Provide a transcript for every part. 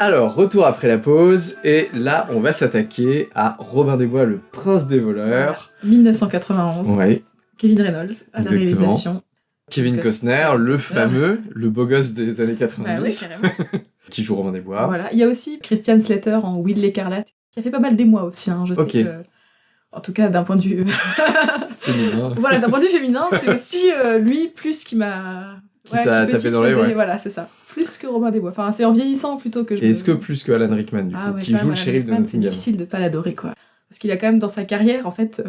Alors, retour après la pause, et là, on va s'attaquer à Robin des Bois, le prince des voleurs. 1991. Ouais. Kevin Reynolds à la réalisation. Kevin Costner, le fameux, le beau gosse des années 90, Bah ouais, carrément. qui joue Robin des Bois. Voilà. Il y a aussi Christian Slater en Will l'écarlate, qui a fait pas mal d'émoi aussi, hein, je sais que... En tout cas, d'un point de vue... féminin. Voilà, d'un point de vue féminin, c'est aussi lui, plus qui m'a... Qui t'a tapé dans l'œil, Voilà, c'est ça. Plus que Robin des Bois. Enfin, c'est en vieillissant plutôt que je... Et est-ce que plus que Alan Rickman, du coup, qui joue le shérif de Nottingham. C'est difficile de pas l'adorer, quoi. Parce qu'il a quand même, dans sa carrière, en fait...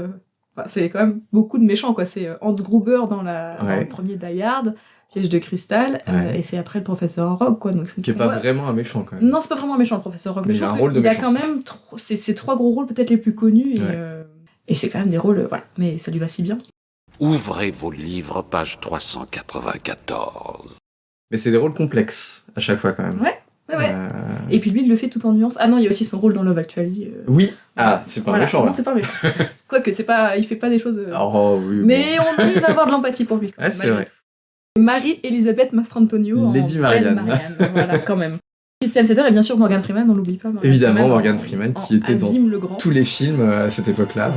c'est quand même beaucoup de méchants, quoi. C'est Hans Gruber dans le premier Die Hard, Piège de cristal, et c'est après le professeur Rogue, quoi. Donc qui est pas vraiment un méchant, quand même. Non, c'est pas vraiment un méchant, le professeur Rogue. Mais il a un rôle de méchant. Il a quand même ces 3 gros rôles peut-être les plus connus, et c'est quand même des rôles, voilà. Mais ça lui va si bien. Ouvrez vos livres, page 394. Mais c'est des rôles complexes, à chaque fois, quand même. Ouais. Et puis lui, il le fait tout en nuances. Ah non, il y a aussi son rôle dans Love Actually. Oui. Ah, c'est pas méchant, là. Non, c'est pas méchant. Quoique, il fait pas des choses... Oh, oui. Mais on arrive à avoir de l'empathie pour lui. Ouais, c'est vrai. Marie-Elisabeth Mastrantonio Lady en Marianne. Voilà, quand même. Christian Slater et bien sûr Morgan Freeman, on l'oublie pas. Évidemment, Morgan Freeman, qui était dans Azim-le-Grand. tous les films à cette époque-là.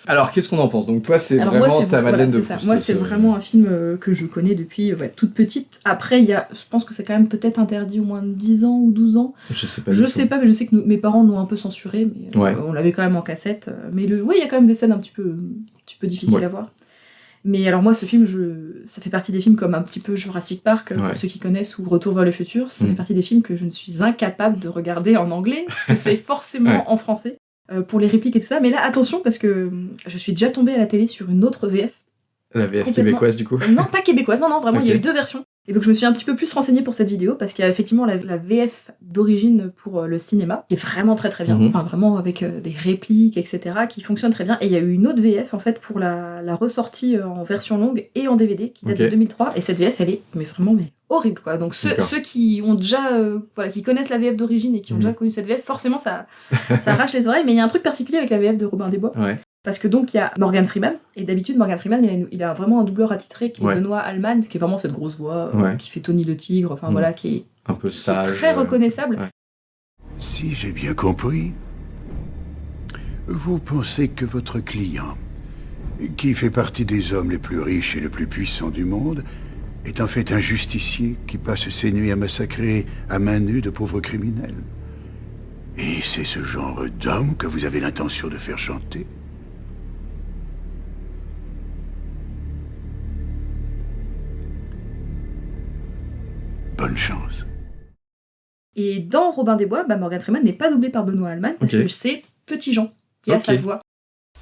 Alors, qu'est-ce qu'on en pense ? Donc toi, c'est vraiment ta Madeleine de Proust. Moi, c'est vraiment un film que je connais depuis toute petite. Après, je pense que c'est quand même peut-être interdit au moins de 10 ans ou 12 ans. Je sais pas, mais je sais que mes parents l'ont un peu censuré, mais on l'avait quand même en cassette. Mais il y a quand même des scènes un petit peu difficiles à voir. Mais alors moi, ce film, ça fait partie des films comme un petit peu Jurassic Park, pour ceux qui connaissent, ou Retour vers le futur. Ça fait partie des films que je ne suis incapable de regarder en anglais, parce que c'est forcément en français. Pour les répliques et tout ça, mais là attention parce que je suis déjà tombée à la télé sur une autre VF. La VF québécoise du coup Non, pas québécoise, non, vraiment, il y a eu 2 versions. Et donc je me suis un petit peu plus renseignée pour cette vidéo parce qu'il y a effectivement la VF d'origine pour le cinéma, qui est vraiment très très bien, enfin vraiment avec des répliques, etc., qui fonctionne très bien. Et il y a eu une autre VF en fait pour la ressortie en version longue et en DVD qui date de 2003, et cette VF elle est vraiment horrible quoi. Donc ceux qui ont déjà qui connaissent la VF d'origine et qui ont déjà connu cette VF, forcément ça arrache les oreilles. Mais il y a un truc particulier avec la VF de Robin des Bois. Parce que donc il y a Morgan Freeman, et d'habitude Morgan Freeman il a vraiment un doubleur attitré qui est Benoît Alman, qui est vraiment cette grosse voix qui fait Tony le Tigre, enfin voilà, qui est un peu sage, très reconnaissable. Si j'ai bien compris, vous pensez que votre client, qui fait partie des hommes les plus riches et les plus puissants du monde, est en fait un justicier qui passe ses nuits à massacrer à main nue de pauvres criminels. Et c'est ce genre d'homme que vous avez l'intention de faire chanter ? Bonne chance. Et dans Robin des Bois, Morgan Freeman n'est pas doublé par Benoît Alman, parce que c'est Petit Jean qui a sa voix.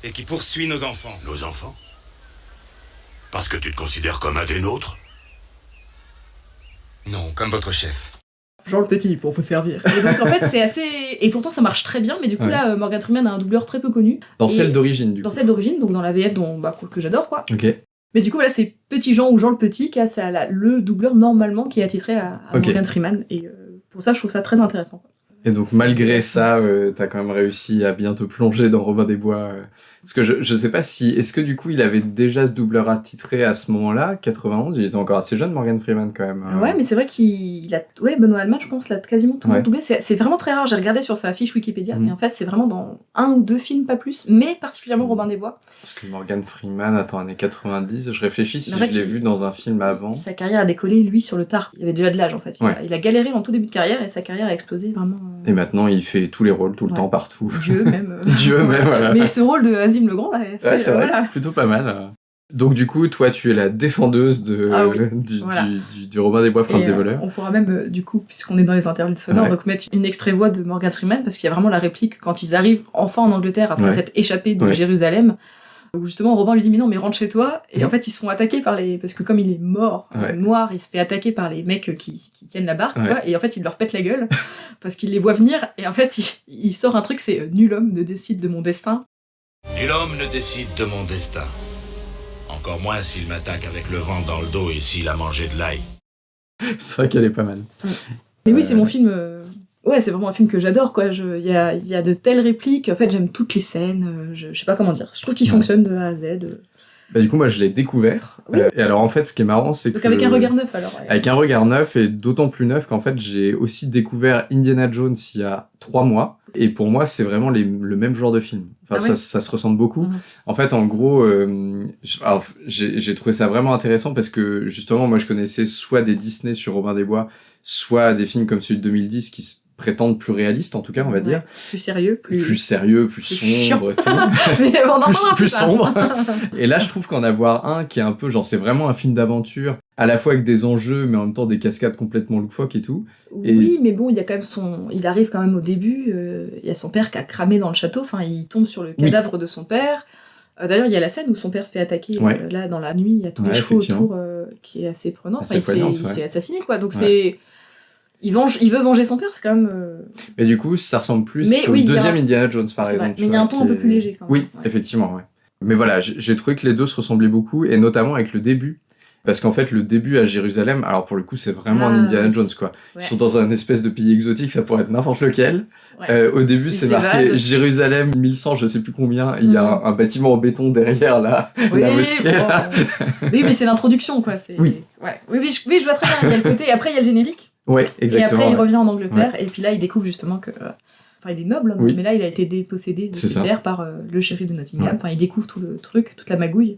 Et qui poursuit nos enfants. Nos enfants ? Parce que tu te considères comme un des nôtres ? Non, comme votre chef. Jean le Petit, pour vous servir. Et donc en fait c'est assez... Et pourtant ça marche très bien, mais du coup là Morgan Freeman a un doubleur très peu connu. Dans celle d'origine du coup. Dans celle d'origine, donc dans la VF que j'adore quoi. Mais du coup voilà, c'est Petit Jean ou Jean le Petit qui a le doubleur normalement qui est attitré à Morgan Freeman. Et pour ça je trouve ça très intéressant. Et donc malgré ça, t'as quand même réussi à bien te plonger dans Robin des Bois. Parce que je sais pas si... Est-ce que du coup il avait déjà ce doubleur attitré à ce moment-là, 91 ? Il était encore assez jeune, Morgan Freeman quand même. Ouais, mais c'est vrai qu'il a... Ouais, Benoît Alman, je pense, l'a quasiment toujours doublé. C'est vraiment très rare. J'ai regardé sur sa fiche Wikipédia, mais en fait c'est vraiment dans 1 ou 2 films, pas plus, mais particulièrement Robin des Bois. Parce que Morgan Freeman, années 90, je réfléchis si je l'ai vu dans un film avant. Sa carrière a décollé, lui, sur le tard. Il avait déjà de l'âge en fait. Il a galéré en tout début de carrière et sa carrière a explosé vraiment. Et maintenant il fait tous les rôles, tout le temps, partout. Dieu même. Dieu même, voilà. Mais ce rôle de Azim le Grand, là, c'est vrai, plutôt pas mal. Donc du coup, toi, tu es la défendeuse du Robin des Bois, Prince des voleurs. On pourra même, du coup, puisqu'on est dans les interludes sonores, donc mettre une extrait-voix de Morgan Freeman, parce qu'il y a vraiment la réplique quand ils arrivent enfin en Angleterre après s'être échappés de Jérusalem, où justement Robin lui dit mais non, mais rentre chez toi, et en fait ils se font attaquer parce que comme il est mort, noir, il se fait attaquer par les mecs qui tiennent la barque, quoi, et en fait il leur pète la gueule, parce qu'il les voit venir, et en fait il sort un truc, c'est nul homme ne décide de mon destin. Nul homme ne décide de mon destin. Encore moins s'il m'attaque avec le vent dans le dos et s'il a mangé de l'ail. C'est vrai qu'elle est pas mal. Mais oui, c'est mon film... Ouais, c'est vraiment un film que j'adore, quoi. Il y a de telles répliques. En fait, j'aime toutes les scènes. Je sais pas comment dire. Je trouve qu'il fonctionne de A à Z. Bah, du coup, moi, je l'ai découvert. Oui. Et alors, en fait, ce qui est marrant, c'est Donc, avec un regard neuf, alors. Avec un regard neuf, et d'autant plus neuf qu'en fait, j'ai aussi découvère Indiana Jones il y a 3 mois. Et pour moi, c'est vraiment le même genre de film. Enfin, ça se ressemble beaucoup. En fait, en gros, j'ai trouvé ça vraiment intéressant parce que, justement, moi, je connaissais soit des Disney sur Robin des Bois, soit des films comme celui de 2010 qui se prétendent plus réalistes, en tout cas, on va dire. Plus sérieux, plus sombre et tout. Mais on en parlera plus sombre. Et là, je trouve qu'en avoir un qui est un peu, genre, c'est vraiment un film d'aventure, à la fois avec des enjeux, mais en même temps des cascades complètement loufoques et tout. Oui, mais bon, il y a quand même il arrive quand même au début, il y a son père qui a cramé dans le château, enfin, il tombe sur le cadavre de son père. D'ailleurs, il y a la scène où son père se fait attaquer, là, dans la nuit, il y a tous les chevaux autour, qui est assez prenant. Enfin, il se fait assassiner, quoi. Donc c'est... Il veut venger son père, c'est quand même... Mais du coup, ça ressemble plus au deuxième Indiana Jones, par exemple. Mais il y a un ton un peu plus léger, quand même. Oui, effectivement, ouais. Mais voilà, j'ai trouvé que les deux se ressemblaient beaucoup, et notamment avec le début. Parce qu'en fait, le début à Jérusalem, alors pour le coup, c'est vraiment un Indiana Jones, quoi. Ils sont dans un espèce de pays exotique, ça pourrait être n'importe lequel. Au début, c'est marqué Jérusalem 1100, je sais plus combien, il y a un bâtiment en béton derrière la mosquée. Oui, mais c'est l'introduction, quoi. Oui, je vois très bien. Il y a le côté, et après, il y a le générique. Ouais, exactement. Et après, il revient en Angleterre, et puis là, il découvre justement que... Enfin, il est noble, mais là, il a été dépossédé de ses terres par le shérif de Nottingham. Enfin, il découvre tout le truc, toute la magouille.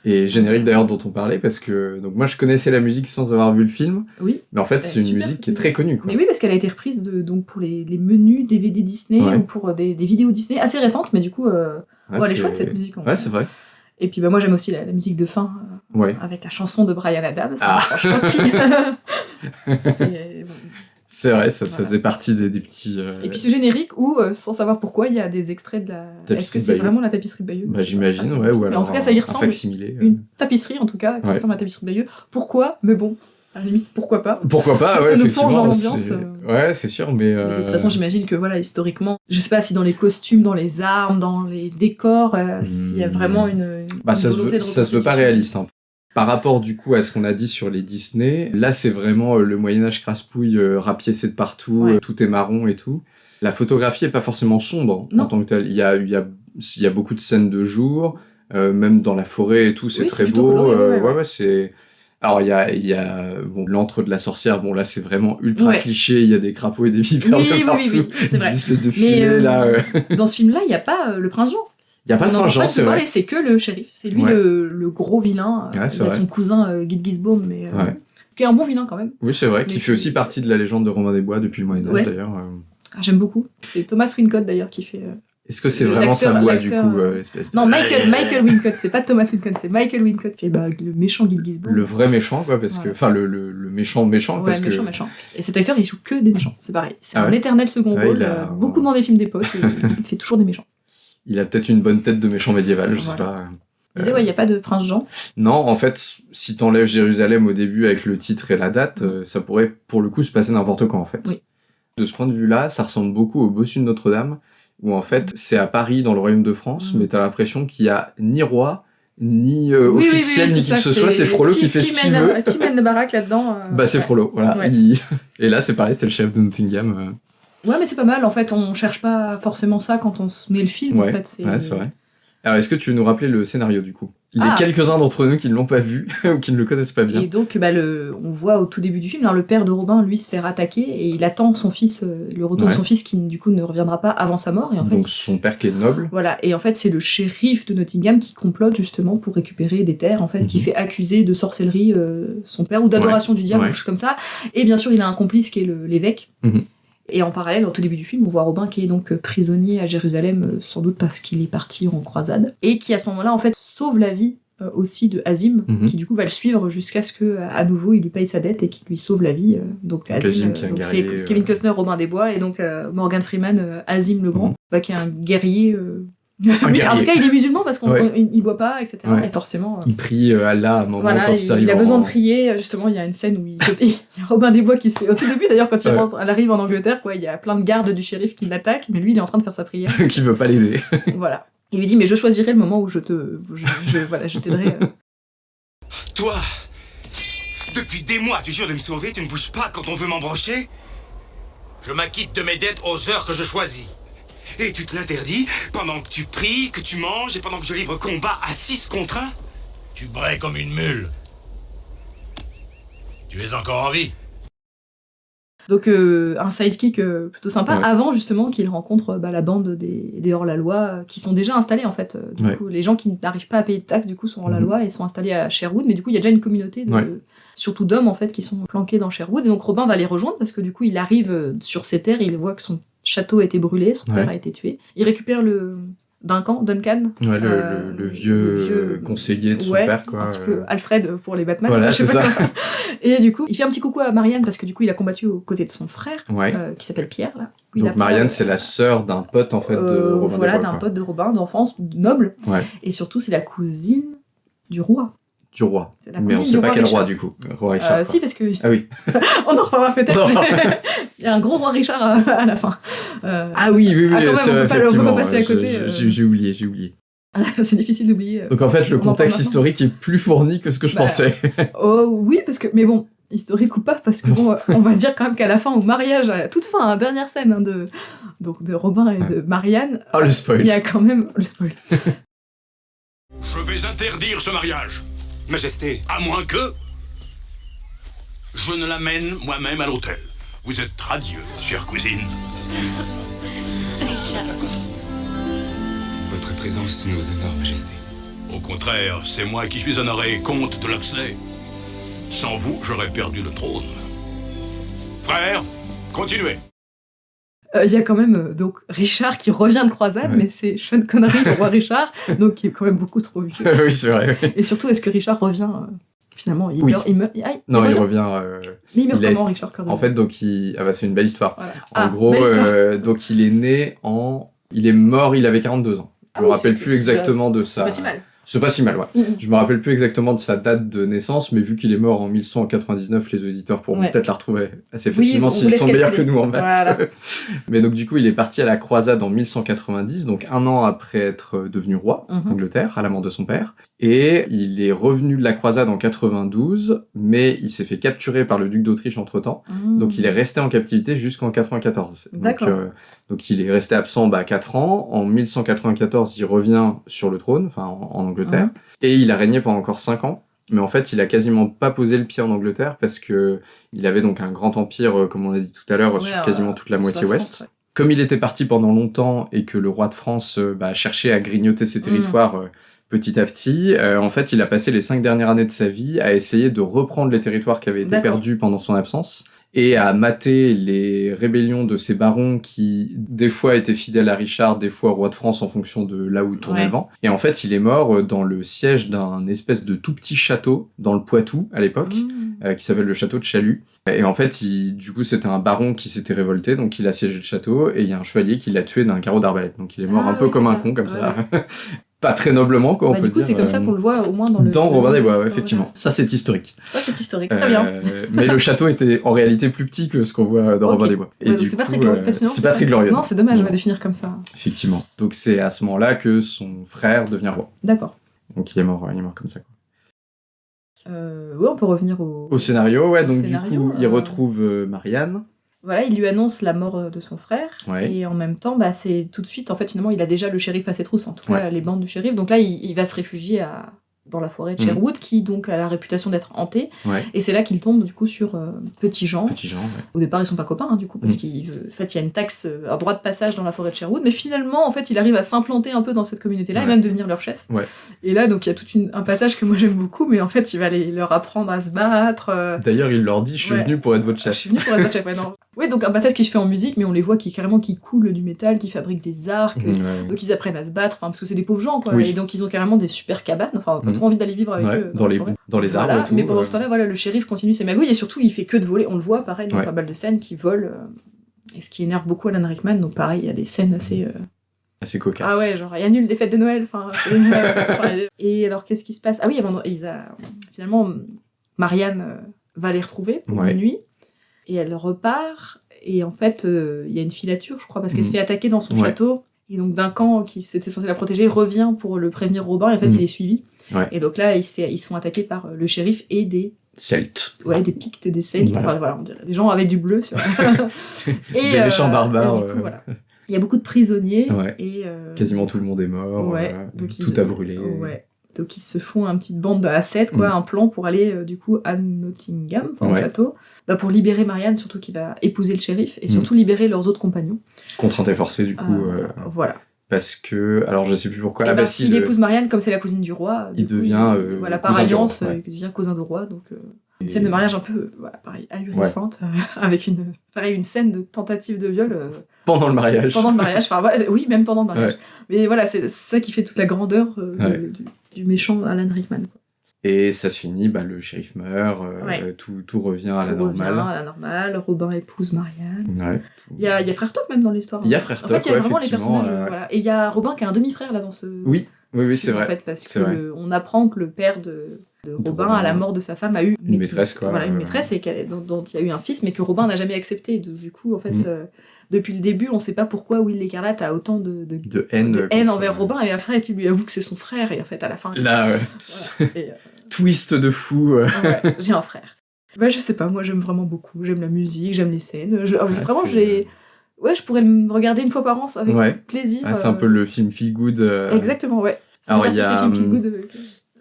Et générique d'ailleurs dont on parlait, parce que donc moi je connaissais la musique sans avoir vu le film, mais en fait c'est une musique qui est très connue, quoi. Mais oui, parce qu'elle a été reprise donc pour les menus DVD Disney ou pour des vidéos Disney assez récentes, mais du coup elle est chouette cette musique. Ouais, c'est vrai. Et puis moi j'aime aussi la musique de fin avec la chanson de Bryan Adams. C'est vrai, ça faisait partie des petits... Et puis ce générique où, sans savoir pourquoi, il y a des extraits de la... Est-ce que c'est vraiment la tapisserie de Bayeux? Bah j'imagine, ou alors en tout cas, ça y ressemble. Une tapisserie, en tout cas, qui ressemble à la tapisserie de Bayeux. Pourquoi? Mais bon, à la limite, pourquoi pas? Pourquoi pas, ça nous plonge dans l'ambiance. Ouais, c'est sûr, mais... De toute façon, j'imagine que, voilà, historiquement, je sais pas si dans les costumes, dans les armes, dans les décors, s'il y a vraiment une volonté de ça se veut pas réaliste, hein. Par rapport du coup à ce qu'on a dit sur les Disney, là c'est vraiment le Moyen-Âge crasse-pouille, rapiécé de partout, tout est marron et tout. La photographie est pas forcément sombre en tant que telle. Il y a beaucoup de scènes de jour, même dans la forêt et tout, c'est très beau. Coloré, c'est... Alors il y a l'antre de la sorcière, bon là c'est vraiment ultra cliché, il y a des crapauds et des vipères de partout. Oui, c'est vrai. Une espèce de fumée là. Dans ce film-là, il y a pas le prince Jean. Il n'y a pas de prince Jean, c'est vrai. C'est que le shérif. C'est lui le gros vilain. Il a son cousin Guy de Gisbaum, mais qui est un bon vilain quand même. Oui, c'est vrai, qui fait aussi partie de la légende de Robin des Bois depuis le Moyen-Âge d'ailleurs. J'aime beaucoup. C'est Thomas Wincott d'ailleurs qui fait... Est-ce que c'est vraiment sa voix du coup l'espèce de... Non, Michael Wincott, c'est pas Thomas Wincott, c'est Michael Wincott qui est le méchant Guy de Gisbaum. Le vrai méchant, quoi, parce que... Enfin, le méchant, parce que... méchant. Et cet acteur, il joue que des méchants, c'est pareil. C'est un éternel second rôle, beaucoup dans des films d'époque, il fait toujours des méchants. Il a peut-être une bonne tête de méchant médiéval, je sais pas. Tu disais, il n'y a pas de prince Jean. Non, en fait, si t'enlèves Jérusalem au début avec le titre et la date, ça pourrait, pour le coup, se passer n'importe quand, en fait. Oui. De ce point de vue-là, ça ressemble beaucoup au Bossu de Notre-Dame, où en fait, c'est à Paris, dans le Royaume de France, mais t'as l'impression qu'il y a ni roi, ni officiel, ni qui que ce soit, c'est Frollo qui fait ce qu'il veut. Qui mène le baraque là-dedans c'est Frollo, voilà. Ouais. Et là, c'est pareil, c'était le chef de Nottingham. Ouais, mais c'est pas mal, en fait, on cherche pas forcément ça quand on se met le film, en fait. C'est vrai. Alors, est-ce que tu veux nous rappeler le scénario, du coup? Il y a quelques-uns d'entre nous qui ne l'ont pas vu, ou qui ne le connaissent pas bien. Et donc, on voit au tout début du film, le père de Robin, lui, se fait attaquer, et il attend son fils, le retour de son fils, qui, du coup, ne reviendra pas avant sa mort. Et en fait, donc, son père qui est noble. Voilà, et en fait, c'est le shérif de Nottingham qui complote, justement, pour récupérer des terres, en fait, qui fait accuser de sorcellerie son père, ou d'adoration du diable, ou chose comme ça. Et bien sûr, il a un complice qui est l'évêque. Et en parallèle, au tout début du film, on voit Robin qui est donc prisonnier à Jérusalem, sans doute parce qu'il est parti en croisade, et qui à ce moment-là, en fait, sauve la vie aussi de Azim, qui du coup va le suivre jusqu'à ce que à nouveau il lui paye sa dette et qu'il lui sauve la vie. Donc Azim, c'est Kevin Costner, Robin des Bois, et donc Morgan Freeman, Azim le Grand, qui est un guerrier. En tout cas, il est musulman parce qu'il boit pas, etc. Et forcément. Il prie Allah à un moment quand il arrive. Il a besoin de prier. Justement, il y a une scène où il y a Robin des Bois qui se fait. Au tout début, d'ailleurs, quand elle arrive en Angleterre, il y a plein de gardes du shérif qui l'attaquent, mais lui, il est en train de faire sa prière. Qui veut pas l'aider. Voilà. Il lui dit, mais je choisirai le moment où je t'aiderai. Toi, depuis des mois, tu jures de me sauver, tu ne bouges pas quand on veut m'embrocher. Je m'acquitte de mes dettes aux heures que je choisis. Et tu te l'interdis pendant que tu pries, que tu manges et pendant que je livre combat à 6 contre 1. Tu brais comme une mule. Tu es encore en vie. Donc un sidekick plutôt sympa, avant justement qu'il rencontre la bande des hors-la-loi qui sont déjà installés en fait. Du coup, les gens qui n'arrivent pas à payer de taxes du coup sont hors-la-loi et sont installés à Sherwood, mais du coup il y a déjà une communauté surtout d'hommes en fait qui sont planqués dans Sherwood, et donc Robin va les rejoindre parce que du coup il arrive sur ces terres, il voit que son château a été brûlé, son père a été tué. Il récupère le Duncan, le vieux conseiller de son père, quoi. Un petit peu Alfred pour les Batman. Voilà, c'est ça. Et du coup, il fait un petit coucou à Marianne parce que du coup, il a combattu aux côtés de son frère, qui s'appelle Pierre. Là. Donc Marianne, c'est la sœur d'un pote en fait de Robin. Voilà, d'un pote de Robin, d'enfance, noble. Et surtout, c'est la cousine du roi. Du roi. Mais on sait pas quel roi du coup. Roi Richard. Si, parce que. Ah oui. On en reparlera peut-être. Il y a un gros roi Richard à la fin. Ah oui, c'est vrai, on peut pas passer à côté. J'ai oublié. C'est difficile d'oublier. Donc en fait, le contexte historique est plus fourni que ce que je pensais. Oh oui, parce que. Mais bon, historique ou pas, parce que bon, on va dire quand même qu'à la fin, au mariage, à la toute fin, dernière scène de Robin et de Marianne. Oh, le spoil. Il y a quand même le spoil. Je vais interdire ce mariage. Majesté. À moins que je ne l'amène moi-même à l'hôtel. Vous êtes radieuse, chère cousine. Votre présence nous honore, Majesté. Au contraire, c'est moi qui suis honoré, comte de Loxley. Sans vous, j'aurais perdu le trône. Frère, continuez. Il y a quand même donc Richard qui revient de croisade, mais c'est Sean Connery, le roi Richard, donc qui est quand même beaucoup trop vieux. Oui, c'est vrai. Oui. Et surtout, est-ce que Richard revient finalement il meurt. Il revient. Mais il meurt comment, Richard Connery? En fait, donc c'est une belle histoire. Voilà. En gros, donc il est né il est mort, il avait 42 ans. Je me rappelle plus exactement de ça. C'est pas si mal. C'est pas si mal, ouais. Je me rappelle plus exactement de sa date de naissance, mais vu qu'il est mort en 1199, les auditeurs pourront peut-être la retrouver assez facilement s'ils sont meilleurs que nous en maths. Voilà. Mais donc du coup, il est parti à la croisade en 1190, donc un an après être devenu roi d'Angleterre, à la mort de son père. Et il est revenu de la croisade en 92, mais il s'est fait capturer par le duc d'Autriche entre-temps. Donc il est resté en captivité jusqu'en 94. D'accord. Donc il est resté absent 4 ans. En 1194, il revient sur le trône, enfin en Angleterre. Et il a régné pendant encore 5 ans. Mais en fait, il a quasiment pas posé le pied en Angleterre parce que il avait donc un grand empire, comme on a dit tout à l'heure, sur quasiment toute la moitié ouest. France, Comme il était parti pendant longtemps et que le roi de France cherchait à grignoter ses territoires petit à petit, en fait, il a passé les 5 dernières années de sa vie à essayer de reprendre les territoires qui avaient été perdus pendant son absence et à mater les rébellions de ces barons qui, des fois, étaient fidèles à Richard, des fois au roi de France en fonction de là où tournait le vent. Et en fait, il est mort dans le siège d'un espèce de tout petit château dans le Poitou, à l'époque, qui s'appelle le château de Chalut. Et en fait, du coup, c'était un baron qui s'était révolté, donc il a siégé le château, et il y a un chevalier qui l'a tué d'un carreau d'arbalète. Donc il est mort un peu comme un con, comme ça. Pas très noblement, quoi, on peut dire. Du coup, c'est comme ça qu'on le voit, au moins, dans Robin des Bois, effectivement. Ça, c'est historique. Très bien. Mais le château était en réalité plus petit que ce qu'on voit dans Robin des Bois. Et du c'est coup, pas très glorieux. C'est pas très glorieux. Non, c'est dommage, on va définir comme ça. Effectivement. Donc c'est à ce moment-là que son frère devient roi. D'accord. Donc il est mort comme ça, quoi. On peut revenir au scénario, donc du coup, il retrouve Marianne. Voilà, il lui annonce la mort de son frère, et en même temps, c'est tout de suite, en fait, finalement, il a déjà le shérif à ses trousses, en tout cas, les bandes du shérif. Donc là, il va se réfugier dans la forêt de Sherwood, qui donc a la réputation d'être hantée, et c'est là qu'il tombe, du coup, sur Petit Jean. Au départ, ils sont pas copains, du coup, parce qu'il en fait, il y a une taxe, un droit de passage dans la forêt de Sherwood, mais finalement, en fait, il arrive à s'implanter un peu dans cette communauté-là, et même devenir leur chef. Et là, donc, il y a tout un passage que moi j'aime beaucoup, mais en fait, il va leur apprendre à se battre. D'ailleurs, il leur dit, je suis venu pour être votre chef. Je suis venu pour être votre chef, non. Ouais, donc un passage qui se fait en musique, mais on les voit qui coulent du métal, qui fabriquent des arcs, donc ils apprennent à se battre, parce que c'est des pauvres gens, quoi. Et donc ils ont carrément des super cabanes, t'as trop envie d'aller vivre avec eux. Dans les arbres et tout. Mais pendant ce temps-là, le shérif continue ses magouilles, et surtout il fait que de voler, on le voit pareil dans pas mal de scènes qui volent, et ce qui énerve beaucoup Alan Rickman, donc pareil, il y a des scènes assez cocasse. Ah ouais, genre, il annule les fêtes de Noël, et alors, qu'est-ce qui se passe? Ah oui, finalement, Marianne va les retrouver pour une nuit, et elle repart, et en fait, il y a une filature, je crois, parce qu'elle se fait attaquer dans son château, et donc d'un camp qui s'était censé la protéger revient pour le prévenir Robin, et en fait, il est suivi. Et donc là, ils se font attaquer par le shérif et des... Celtes. Ouais, des Pictes, des Celtes, on dirait des gens avec du bleu sur... des méchants barbares. Et du coup, voilà. Il y a beaucoup de prisonniers. Et, quasiment tout le monde est mort. Donc tout a brûlé. Donc ils se font une petite bande à 7, un plan pour aller du coup à Nottingham, au château, pour libérer Marianne, surtout qui va épouser le shérif, et surtout libérer leurs autres compagnons. Contrainte et forcée du coup. Voilà. Parce que, alors je sais plus pourquoi. Et s'il épouse Marianne, comme c'est la cousine du roi, il devient. Par alliance, il devient cousin du roi, donc. Une scène de mariage un peu, pareil, ahurissante, avec une scène de tentative de viol. Pendant le mariage. Oui, même pendant le mariage. Mais voilà, c'est ça qui fait toute la grandeur du méchant Alan Rickman. Et ça se finit, le shérif meurt, tout revient à la normale. Robin épouse Marianne. Il y a Frère Toc même dans l'histoire. Il y a Frère Toc, en fait, il y a vraiment les personnages. Et il y a Robin qui a un demi-frère là dans ce... Oui, c'est vrai. En fait, parce qu'on apprend que le père de Robin, à la mort de sa femme, a eu une maîtresse, quoi. Voilà, une maîtresse, et dont il y a eu un fils, mais que Robin n'a jamais accepté. Du coup, en fait, depuis le début, on ne sait pas pourquoi Will l'Écarlate a autant de haine envers Robin, et après, il lui avoue que c'est son frère, et en fait, à la fin... Là, twist de fou. J'ai un frère. Je sais pas, moi, j'aime vraiment beaucoup. J'aime la musique, j'aime les scènes. Vraiment, je pourrais le regarder une fois par an avec plaisir. C'est un peu le film Feel Good. Exactement, ouais. Alors, il y a...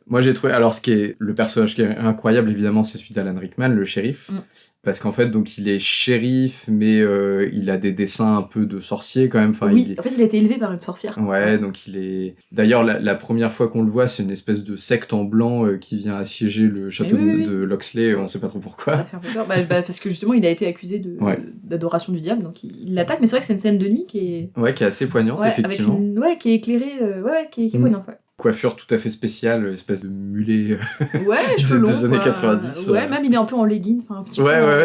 Moi, j'ai trouvé... Alors, le personnage qui est incroyable, évidemment, c'est celui d'Alan Rickman, le shérif. Parce qu'en fait, donc, il est shérif, mais il a des dessins un peu de sorcier, quand même. En fait, il a été élevé par une sorcière. Ouais, donc il est... D'ailleurs, la première fois qu'on le voit, c'est une espèce de secte en blanc qui vient assiéger le château de Loxley. On sait pas trop pourquoi. Ça fait un peu peur. Parce que, justement, il a été accusé d'adoration du diable, donc il l'attaque. Mais c'est vrai que c'est une scène de nuit qui est... Ouais, qui est assez poignante, effectivement. Qui est éclairée, qui est poignante, Coiffure tout à fait spéciale, espèce de mulet cheveux longs, des années 90. Même il est un peu en legging.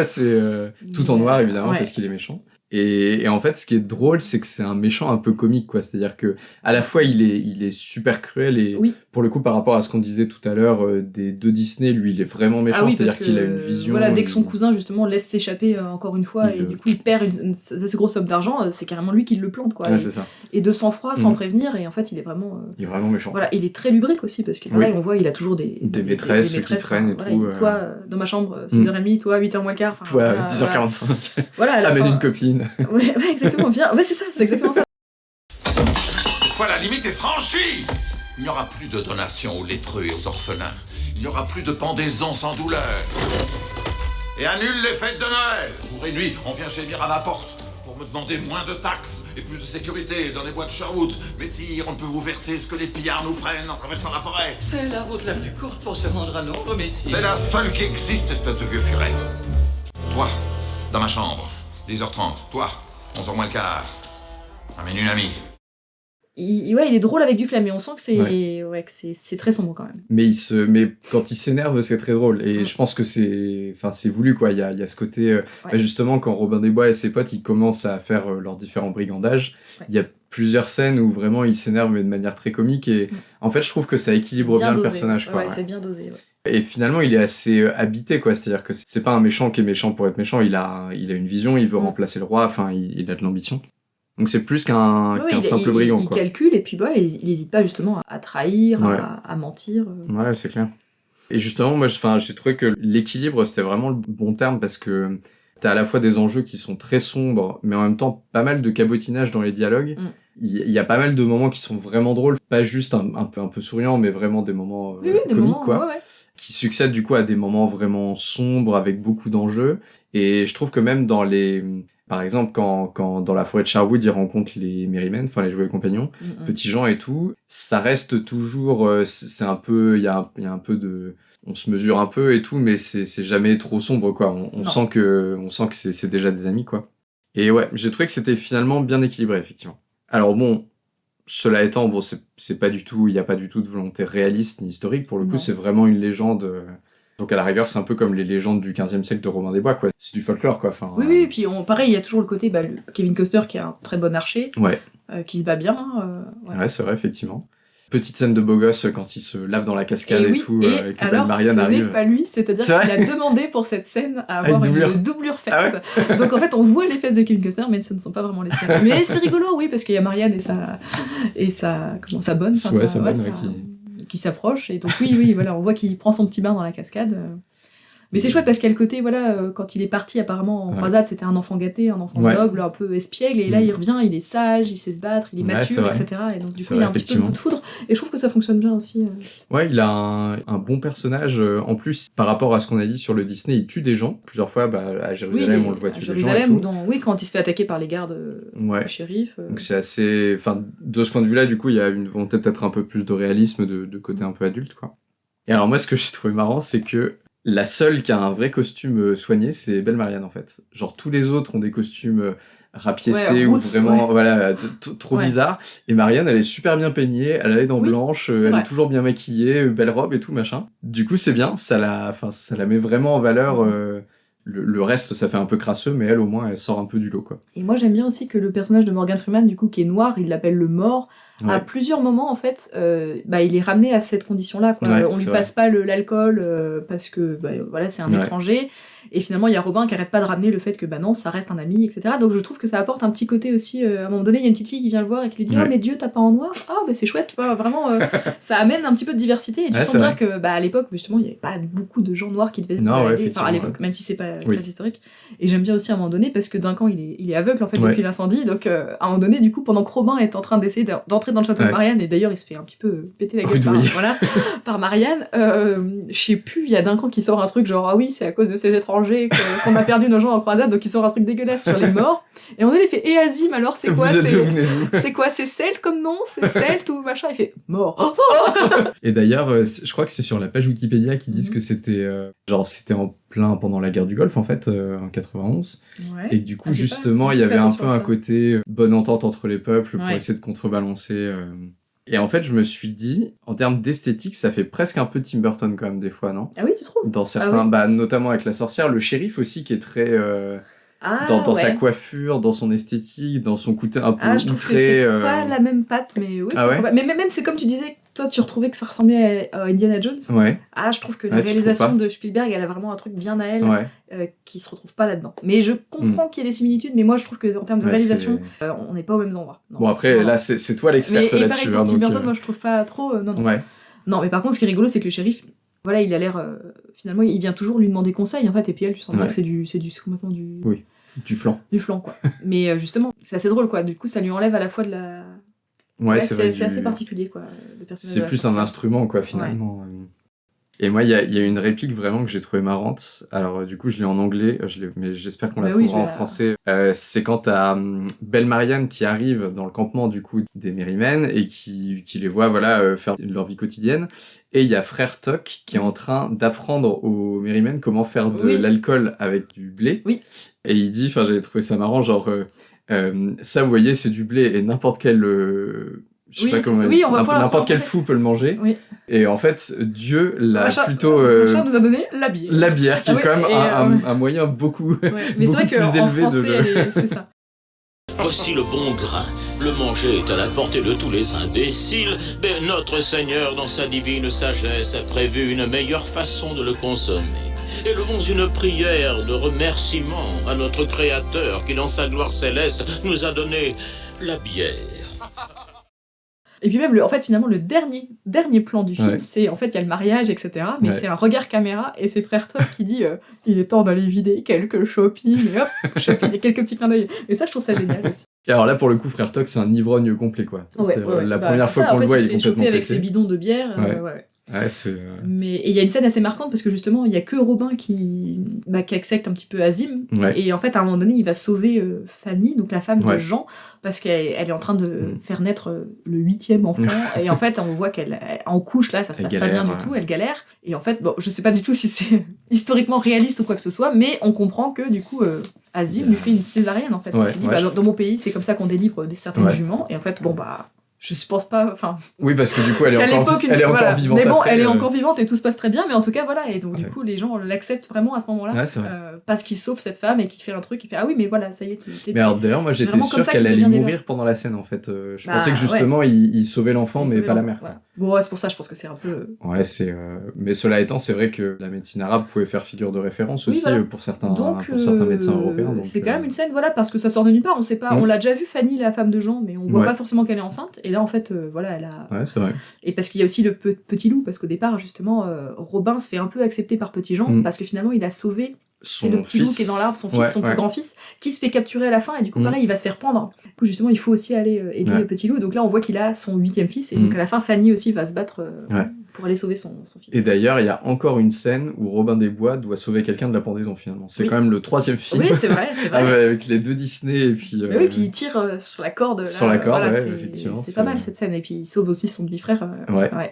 C'est tout en noir, évidemment, parce qu'il est méchant. Et en fait, ce qui est drôle, c'est que c'est un méchant un peu comique, quoi. C'est-à-dire que à la fois, il est super cruel, et pour le coup, par rapport à ce qu'on disait tout à l'heure des deux Disney, lui, il est vraiment méchant, c'est-à-dire qu'il a une vision... Voilà, dès que son cousin, justement, laisse s'échapper encore une fois, et du coup, il perd une assez grosse somme d'argent, c'est carrément lui qui le plante, quoi. Ouais, c'est ça. Et de sang-froid, sans prévenir, et en fait, il est vraiment... Il est vraiment méchant. Voilà, il est très lubrique aussi, parce que pareil, on voit, il a toujours des maîtresses qui traînent et tout. Toi, dans ma chambre, 6h30, toi, 8h moins le quart. Toi, 10h45. Voilà, amène une copine. Ouais, exactement, viens. Ouais, c'est exactement ça. Cette fois, la limite est franchie. Il n'y aura plus de donations aux lépreux et aux orphelins. Il n'y aura plus de pendaisons sans douleur. Et annule les fêtes de Noël. Jour et nuit, on vient gémir à la porte pour me demander moins de taxes et plus de sécurité dans les bois de Sherwood. Mais sire, on ne peut vous verser ce que les pillards nous prennent en traversant la forêt. C'est la route la plus courte pour se rendre à Londres, messire. C'est la seule qui existe, espèce de vieux furet. Toi, dans ma chambre, 10h30. Toi, 11h moins le quart. Amène une amie. Il est drôle avec du flamme, mais on sent que c'est très sombre quand même. Mais quand il s'énerve, c'est très drôle. Et je pense que c'est voulu, quoi. Il y a ce côté... justement, quand Robin des Bois et ses potes, ils commencent à faire leurs différents brigandages, il y a plusieurs scènes où vraiment il s'énerve, mais de manière très comique. Et en fait, je trouve que ça équilibre bien le personnage, quoi. C'est bien dosé, Et finalement, il est assez habité, quoi. C'est-à-dire que c'est pas un méchant qui est méchant pour être méchant. Il a une vision, il veut remplacer le roi. Enfin, il a de l'ambition. Donc c'est plus qu'un simple brigand, quoi. Il calcule, et puis il hésite pas justement à trahir, à mentir. Ouais, c'est clair. Et justement, moi, j'ai trouvé que l'équilibre, c'était vraiment le bon terme, parce que t'as à la fois des enjeux qui sont très sombres, mais en même temps pas mal de cabotinage dans les dialogues. Il y a pas mal de moments qui sont vraiment drôles, pas juste un peu souriants, mais vraiment des moments comiques, des moments, quoi. Qui succèdent du coup à des moments vraiment sombres avec beaucoup d'enjeux. Et je trouve que même dans par exemple, quand dans la forêt de Sherwood, il rencontre les Merrymen, enfin les jouets compagnons, petits gens et tout, ça reste toujours, c'est un peu, il y a un peu de, on se mesure un peu et tout, mais c'est jamais trop sombre, quoi. On Non. sent que c'est déjà des amis, quoi. Et ouais, j'ai trouvé que c'était finalement bien équilibré, effectivement. Alors bon, cela étant, bon, c'est pas du tout, il n'y a pas du tout de volonté réaliste ni historique. Pour le coup, Non. c'est vraiment une légende. Donc à la rigueur, c'est un peu comme les légendes du 15e siècle de Robin des Bois, quoi. C'est du folklore, quoi. Enfin, Oui, et puis pareil, il y a toujours le côté Kevin Costner qui est un très bon archer, Ouais, qui se bat bien. ouais, c'est vrai, effectivement. Petite scène de beau gosse quand il se lave dans la cascade et, oui, tout, et et que alors, Marianne ce arrive. n'est pas lui, c'est-à-dire C'est vrai qu'il a demandé pour cette scène à avoir une doublure. une doublure fesses. Ah Donc en fait, on voit les fesses de Kevin Costner, mais ce ne sont pas vraiment les siennes. Mais c'est rigolo, oui, parce qu'il y a Marianne et sa bonne, enfin, Ouais, sa- sa bonne, sa- ouais, qui s'approche. Et donc oui, voilà, on voit qu'il prend son petit bain dans la cascade. Mais c'est chouette parce qu'il y a le côté, quand il est parti apparemment en croisade, c'était un enfant gâté, un enfant noble, un peu espiègle, et là il revient, il est sage, il sait se battre, il est mature, etc. Et donc du coup il y a un petit peu de coup de foudre, et je trouve que ça fonctionne bien aussi. Ouais, il a un bon personnage. En plus, par rapport à ce qu'on a dit sur le Disney, il tue des gens. Plusieurs fois, à Jérusalem, on le voit tuer des gens. Et Jérusalem, tout. quand il se fait attaquer par les gardes du shérif. Donc c'est assez... Enfin, de ce point de vue-là, du coup, il y a une volonté peut-être un peu plus de réalisme, de côté un peu adulte, quoi. Et alors moi, ce que j'ai trouvé marrant, c'est que la seule qui a un vrai costume soigné, c'est Belle Marianne, en fait. Genre, tous les autres ont des costumes rapiécés ou vraiment, trop bizarres. Et Marianne, elle est super bien peignée, elle a les dents blanches, elle est toujours bien maquillée, belle robe et tout, machin. Du coup, c'est bien, ça la met vraiment en valeur. Le reste, ça fait un peu crasseux, mais elle, au moins, elle sort un peu du lot, quoi. Et moi, j'aime bien aussi que le personnage de Morgan Freeman, du coup, qui est noir, il l'appelle le mort. À plusieurs moments, en fait, il est ramené à cette condition-là, quoi. On lui passe pas l'alcool parce que, c'est un étranger. Et finalement, il y a Robin qui arrête pas de ramener le fait que, non, ça reste un ami, etc. Donc je trouve que ça apporte un petit côté aussi. À un moment donné, il y a une petite fille qui vient le voir et qui lui dit « Oh, mais Dieu, t'as pas en noir ?» « Ah, c'est chouette, tu vois, vraiment, ça amène un petit peu de diversité. Et tu sens bien que, à l'époque, justement, il y avait pas beaucoup de gens noirs qui devaient se balader. Enfin, à l'époque, même si c'est pas très historique. Et j'aime bien aussi à un moment donné, parce que Duncan, il est aveugle, en fait, depuis l'incendie. Donc, à un moment donné, du coup, pendant que Robin est en train d'essayer d'entrer dans le château de Marianne, et d'ailleurs, il se fait un petit peu péter la gueule par Marianne, je sais plus, il y a Duncan qui sort un truc genre « Ah oui, c'est à cause de ces étrangers qu'on a perdu nos gens en croisade, donc il sort un truc dégueulasse sur les morts. » Et on il fait « Et Azim, alors, c'est quoi ? C'est quoi ? C'est Celte comme nom ? C'est Celte ou machin ?» Il fait « Mort. » Et d'ailleurs, je crois que c'est sur la page Wikipédia qu'ils disent que c'était c'était en plein pendant la guerre du Golfe, en fait, en 91. Et du coup, justement, il y avait un peu un côté bonne entente entre les peuples pour essayer de contrebalancer... Et en fait, je me suis dit, en termes d'esthétique, ça fait presque un peu Tim Burton quand même, des fois, non ? Ah oui, tu trouves ? Dans certains, notamment avec la sorcière, le shérif aussi, qui est très... dans sa coiffure, dans son esthétique, dans son côté un peu je trouve que c'est pas la même patte, mais oui. Mais même, c'est comme tu disais, toi, tu retrouvais que ça ressemblait à Indiana Jones. Ouais. Je trouve que la réalisation de Spielberg, elle a vraiment un truc bien à elle, qui se retrouve pas là-dedans. Mais je comprends qu'il y ait des similitudes, mais moi, je trouve que en termes de réalisation, on n'est pas aux mêmes endroits. Non, bon, après, là, c'est toi l'experte là-dessus. Et pareil, pour Tim Burton, moi, je trouve pas trop... Non. Non, mais par contre, ce qui est rigolo, c'est que le shérif, voilà, il a l'air... finalement, il vient toujours lui demander conseil, en fait, et puis elle, tu sens bien que c'est complètement du... Oui. Du flanc. Du flanc, quoi. Mais justement, c'est assez drôle, quoi. Du coup, ça lui enlève à la fois de la... c'est assez particulier, quoi, le personnage. C'est plus un instrument, quoi, finalement. Et moi, il y a une réplique vraiment que j'ai trouvée marrante. Alors, du coup, je l'ai en anglais, mais j'espère qu'on la trouvera en français. C'est quand t'as Belle Marianne qui arrive dans le campement, du coup, des Merrymen et qui les voit, faire leur vie quotidienne. Et il y a Frère Toc qui est en train d'apprendre aux Merrymen comment faire de l'alcool avec du blé. Oui. Et il dit, j'avais trouvé ça marrant, genre, ça, vous voyez, c'est du blé et n'importe quel... je sais pas comment n'importe quel fou peut le manger. Oui. Et en fait, Dieu l'a plutôt... Machin nous a donné la bière. La bière, qui est quand même un moyen beaucoup, mais beaucoup plus élevé français, de... c'est ça. Voici le bon grain. Le manger est à la portée de tous les imbéciles, mais notre Seigneur, dans sa divine sagesse, a prévu une meilleure façon de le consommer. Élevons une prière de remerciement à notre Créateur qui, dans sa gloire céleste, nous a donné la bière. Et puis même, finalement, le dernier plan du film, c'est, en fait, il y a le mariage, etc., mais c'est un regard caméra, et c'est Frère Toc qui dit il est temps d'aller vider quelques shopping, et hop, shopping, et quelques petits clins d'œil. Et ça, je trouve ça génial aussi. Et alors là, pour le coup, Frère Toc, c'est un ivrogne complet, quoi. La première fois qu'on le voit, il est complètement choper avec pété. ses bidons de bière, Ouais, c'est... Mais il y a une scène assez marquante parce que justement, il y a que Robin qui accepte un petit peu Azim. Ouais. Et en fait, à un moment donné, il va sauver Fanny, donc la femme de Ouais. Jean, parce qu'elle est en train de faire naître le 8e enfant. Et en fait, on voit qu'elle en couche, là, ça se Elle passe pas bien galère, du tout, elle galère. Et en fait, bon, je sais pas du tout si c'est historiquement réaliste ou quoi que ce soit, mais on comprend que du coup, Azim lui fait une césarienne en fait. Ouais, Il s'est dit, ouais, dans mon pays, c'est comme ça qu'on délivre certaines juments. Et en fait, bon, bah. Je pense pas, enfin. Oui, parce que du coup, elle est encore voilà. vivante. Mais bon, après, elle est encore vivante et tout se passe très bien, mais en tout cas, voilà. Et donc, du Ouais. coup, les gens l'acceptent vraiment à ce moment-là. Ouais, c'est vrai. Parce qu'il sauve cette femme et qu'il fait un truc, il fait ah oui, mais voilà, ça y est, Mais alors, d'ailleurs, moi, j'étais vraiment comme sûr ça qu'elle qu'il allait devient mourir Never. pendant la scène, en fait. Je Bah, pensais que justement, il sauvait l'enfant, Il mais sauvait pas la l'enfant, mère. voilà. Bon, ouais, c'est pour ça, je pense que c'est un peu. Ouais, c'est. Mais cela étant, c'est vrai que la médecine arabe pouvait faire figure de référence Oui, aussi voilà. pour certains Donc, médecins européens. Donc, c'est quand même une scène, voilà, parce que ça sort de nulle part. On sait pas, on l'a déjà vu Fanny, la femme de Jean, mais on voit Ouais. pas forcément qu'elle est enceinte. Et là, en fait, voilà, elle a. Ouais, c'est vrai. Et parce qu'il y a aussi le petit loup, parce qu'au départ, justement, Robin se fait un peu accepter par Petit Jean, parce que finalement, il a sauvé. C'est le petit loup qui est dans l'arbre, son fils, son plus grand-fils, qui se fait capturer à la fin, et du coup, pareil, il va se faire prendre. Du coup, justement, il faut aussi aller aider le petit loup. Donc là, on voit qu'il a son 8e fils, et donc à la fin, Fanny aussi va se battre pour aller sauver son fils. Et d'ailleurs, il y a encore une scène où Robin des Bois doit sauver quelqu'un de la pendaison, finalement. C'est quand même le 3e film. Oui, c'est vrai, c'est vrai. Avec les 2 Disney, et puis... Mais oui, puis il tire sur la corde. Là, sur la corde, voilà, ouais, effectivement. C'est pas mal, cette scène. Et puis, il sauve aussi son demi-frère,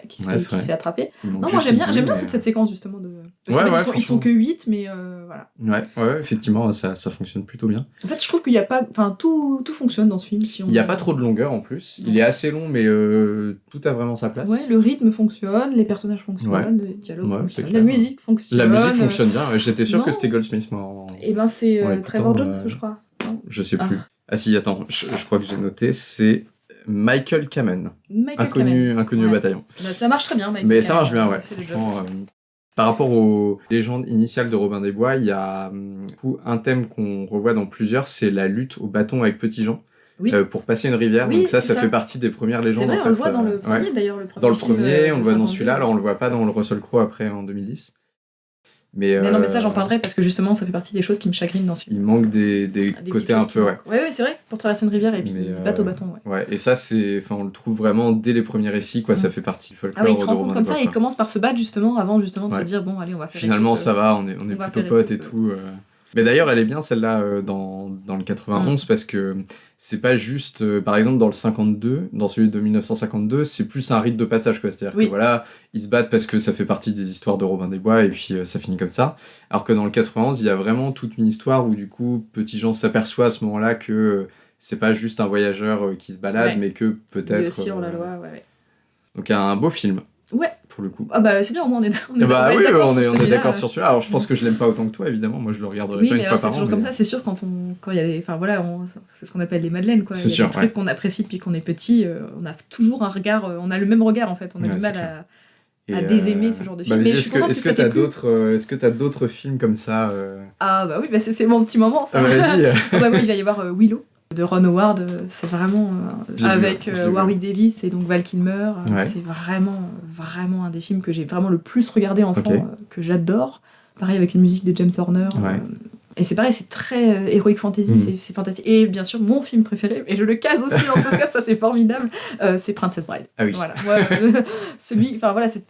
qui se fait attraper. Non, moi, j'aime bien toute cette séquence, justement, de... Parce qu'ils sont que 8, mais voilà. Ouais, effectivement, ça fonctionne plutôt bien. En fait, je trouve qu'il y a pas... Enfin, tout fonctionne dans ce film. Si on... Il n'y a pas trop de longueur, en plus. Il est assez long, mais tout a vraiment sa place. Ouais, le rythme fonctionne, les personnages fonctionnent, les dialogues fonctionnent, la musique fonctionne. La musique fonctionne bien. J'étais sûr que c'était Goldsmith, moi. Et ben, c'est Trevor Jones, je crois. Non. Je sais plus. Ah si, attends, je crois que j'ai noté, c'est Michael Kamen. Inconnu au bataillon. Bah, ça marche très bien, Michael Mais ça marche bien, ouais. Franchement, par rapport aux légendes initiales de Robin des Bois, il y a un thème qu'on revoit dans plusieurs, c'est la lutte au bâton avec Petit Jean. Oui. Pour passer une rivière, donc ça fait partie des premières légendes. C'est vrai, en fait, on le voit dans le premier d'ailleurs. Dans le premier, on le voit dans celui-là, alors on le voit pas dans le Russell Crowe après en 2010. Mais non, mais ça j'en parlerai parce que justement ça fait partie des choses qui me chagrinent dans ce film. Il manque des côtés un peu, Ouais, c'est vrai, pour traverser une rivière et puis ils se battent au bâton, Ouais, et ça on le trouve vraiment dès les premiers récits, quoi, ça fait partie du folklore. Ah oui, ils se rendent compte comme ça et ils commencent par se battre justement avant de se dire bon, allez, on va faire finalement ça va, on est plutôt potes et tout. Mais d'ailleurs, elle est bien celle-là dans le 91 parce que c'est pas juste, par exemple, dans le 52, dans celui de 1952, c'est plus un rite de passage, quoi. C'est-à-dire que voilà, ils se battent parce que ça fait partie des histoires de Robin des Bois et puis ça finit comme ça. Alors que dans le 91, il y a vraiment toute une histoire où du coup, Petit Jean s'aperçoit à ce moment-là que c'est pas juste un voyageur qui se balade, mais que peut-être. Il est aussi hors la loi, Donc un beau film. Ouais. Pour le coup. Ah bah c'est bien, au moins on est d'accord sur celui-là. Alors je pense que je l'aime pas autant que toi, évidemment. Moi je le regarderai pas une fois par an. C'est toujours comme ça, c'est sûr quand il y a des... Enfin voilà, c'est ce qu'on appelle les madeleines, quoi. C'est sûr, des trucs qu'on apprécie depuis qu'on est petit, on a toujours un regard, on a le même regard en fait, on a du mal à désaimer ce genre de film. Mais est-ce que t'as d'autres films comme ça Ah bah oui, c'est mon petit moment ça. Ah bah vas-y. Il va y avoir Willow de Ron Howard, c'est vraiment avec Warwick Davis et donc Val Kilmer, c'est vraiment un des films que j'ai vraiment le plus regardé enfant, que j'adore. Pareil avec une musique de James Horner. Et c'est pareil, c'est très Heroic Fantasy, c'est fantastique. Et bien sûr, mon film préféré, et je le case aussi dans ce podcast, ça c'est formidable, c'est Princess Bride. Ah oui. Voilà. C'est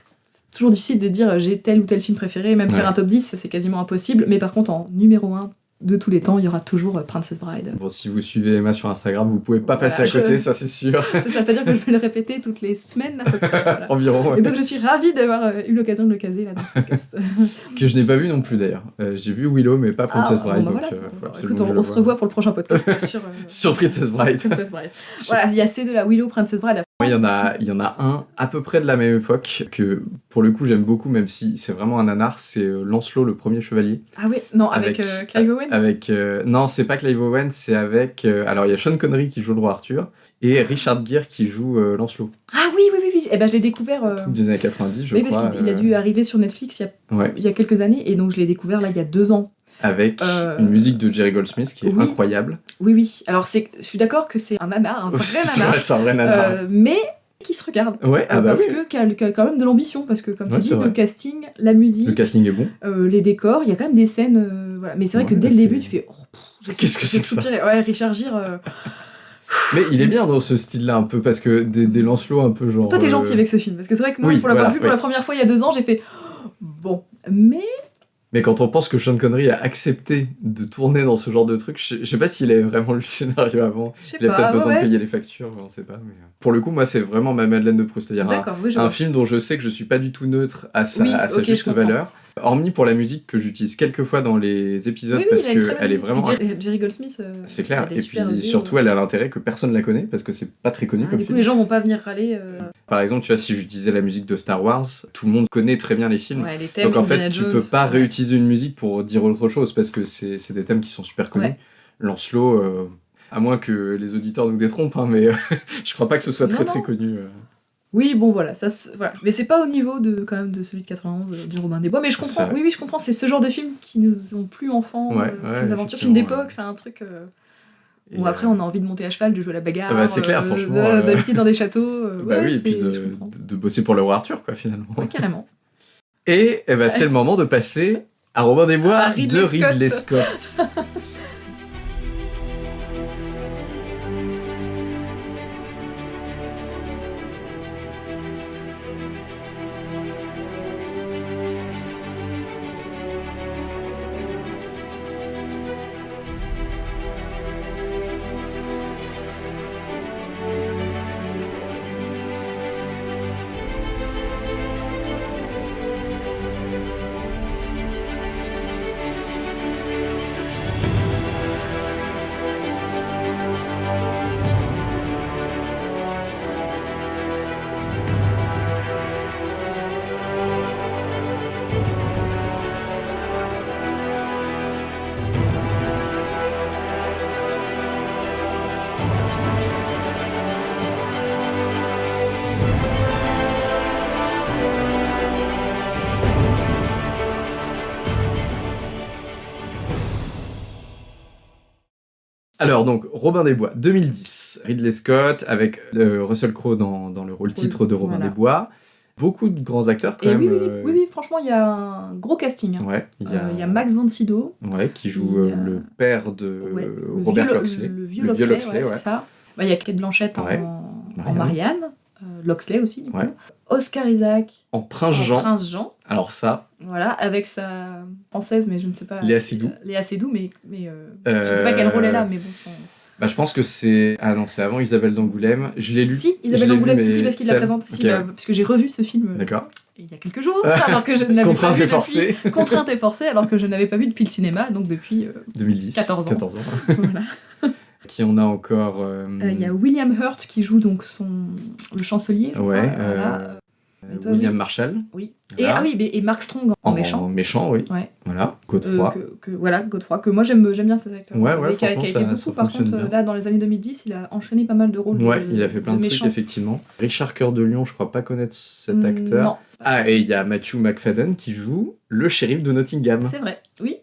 toujours difficile de dire j'ai tel ou tel film préféré, même faire un top 10, c'est quasiment impossible. Mais par contre, en numéro 1 de tous les temps, il y aura toujours Princess Bride. Bon, si vous suivez Emma sur Instagram, vous pouvez pas passer à côté, ça c'est sûr. C'est ça, c'est-à-dire que je vais le répéter toutes les semaines à peu près. Voilà. Environ. Ouais. Et donc je suis ravie d'avoir eu l'occasion de le caser là dans ce podcast. Que je n'ai pas vu non plus d'ailleurs. J'ai vu Willow, mais pas Princess Bride. Donc, écoute, on se revoit pour le prochain podcast sur Princess Bride. Voilà, il y a ces deux là, Willow, Princess Bride. Il y en a un à peu près de la même époque que pour le coup j'aime beaucoup, même si c'est vraiment un nanar, c'est Lancelot le premier chevalier. Ah oui, non, avec Clive Owen. Non, c'est pas Clive Owen, c'est avec alors il y a Sean Connery qui joue le roi Arthur et Richard Gere qui joue Lancelot. Ah oui. Eh ben je l'ai découvert un truc des années 90, je crois. Oui, parce qu'il a dû arriver sur Netflix il y a quelques années et donc je l'ai découvert là il y a 2 ans. Avec une musique de Jerry Goldsmith qui est incroyable. Oui. Alors, je suis d'accord que c'est un nanar, un vrai nanar. C'est un vrai nanar. Mais qui se regarde. Ouais, parce qu'il a quand même de l'ambition. Parce que, comme tu dis, le casting, la musique. Le casting est bon. Les décors, il y a quand même des scènes. Voilà. Mais c'est vrai que dès le début, tu fais. Qu'est-ce que c'est que ça ? Ouais, Richard Gere. Mais il est bien dans ce style-là un peu, parce que des Lancelot un peu genre... Toi, t'es gentil avec ce film, parce que c'est vrai que moi, oui, pour l'avoir voilà, vu pour la première fois il y a 2 ans, j'ai fait bon, Mais quand on pense que Sean Connery a accepté de tourner dans ce genre de truc, je sais pas s'il avait vraiment lu le scénario avant. je sais Il a pas. peut-être besoin ouais. de payer les factures, on sait pas. Mais... Pour le coup, moi, c'est vraiment ma Madeleine de Proust. C'est-à-dire D'accord, oui, je un vois. film dont je sais que je suis pas du tout neutre à sa, Oui, à sa ok, je juste comprends. valeur. Hormis pour la musique que j'utilise quelques fois dans les épisodes, Oui, parce il a une très qu'elle belle est musique. vraiment... Puis Jerry Goldsmith. C'est il clair. a des Et super puis vidéos, surtout, elle a l'intérêt que personne la connaît, parce que c'est pas très connu comme du coup, film. les gens vont pas venir râler. Par exemple, tu vois, si j'utilisais la musique de Star Wars, tout le monde connaît très bien les films. Ouais, les thèmes. Donc en fait, Indiana tu Jones, peux pas ouais. réutiliser une musique pour dire autre chose, parce que c'est des thèmes qui sont super connus. Ouais. Lancelot, à moins que les auditeurs nous détrompent, hein, mais je crois pas que ce soit très Non, très non. connu. Oui, bon, voilà, voilà. Mais c'est pas au niveau quand même de celui de 91 du Robin des Bois, mais je comprends. vrai. Oui, je comprends. C'est ce genre de film qui nous ont plu enfants, Ouais, film d'aventure, effectivement, film d'époque, enfin un truc. Et, Bon, après, on a envie de monter à cheval, de jouer à la bagarre, bah, c'est clair, franchement, d'habiter dans des châteaux. bah ouais, oui, et puis je comprends. de bosser pour le roi Arthur, quoi, finalement. Ouais, carrément. Et eh ben, c'est le moment de passer à Robin des Bois À Ridley de Scott. Ridley Scott. Alors donc, Robin des Bois, 2010, Ridley Scott, avec Russell Crowe dans le rôle titre de Robin Voilà. des Bois. Beaucoup de grands acteurs quand Et même. oui, franchement, il y a un gros casting. Hein. Ouais, Il y a Max von Sydow. Ouais, qui joue Il y a- le père de Ouais, Robert vieux Loxley. Le vieux Loxley, ouais, c'est ça. Bah, il y a Kate Blanchett Ouais. en Marianne. Loxley aussi, du coup. Ouais. Oscar Isaac En Prince en Jean. Prince Jean. Alors ça, Voilà, avec sa française, mais je ne sais pas. Léa Seydoux. Léa Seydoux, mais je ne sais pas quel rôle elle a, mais bon. bah, je pense que c'est... Ah non, c'est avant Isabelle d'Angoulême. Je l'ai lu. Si, Je Isabelle l'ai lu, Angoulême, mais si, parce qu'il la seul. présente. Ok, Si, bah, ouais. parce que j'ai revu ce film D'accord. il y a quelques jours, alors que je ne l'avais Contrainte pas vu et forcée. Contrainte et forcée, alors que je n'avais pas vu depuis le cinéma, donc depuis 2010. 14 ans. 14 ans. voilà. Qui en a encore... Il y a William Hurt qui joue donc le chancelier. je Ouais. crois, voilà. Et toi, William oui. Marshall. Oui. Voilà. Et Mark Strong en méchant. En méchant, oui. Ouais. Voilà. Godefroy. Voilà, Godefroy, que moi j'aime bien cet acteur. Ouais, Mais qui a franchement, été ça beaucoup, par fonctionne contre, bien. là, dans les années 2010, il a enchaîné pas mal de rôles. Ouais, il a fait plein de trucs, méchants. effectivement. Richard Cœur de Lion, je crois pas connaître cet acteur. Non, Ah, et il y a Matthew McFadden qui joue le shérif de Nottingham. c'est vrai. Oui.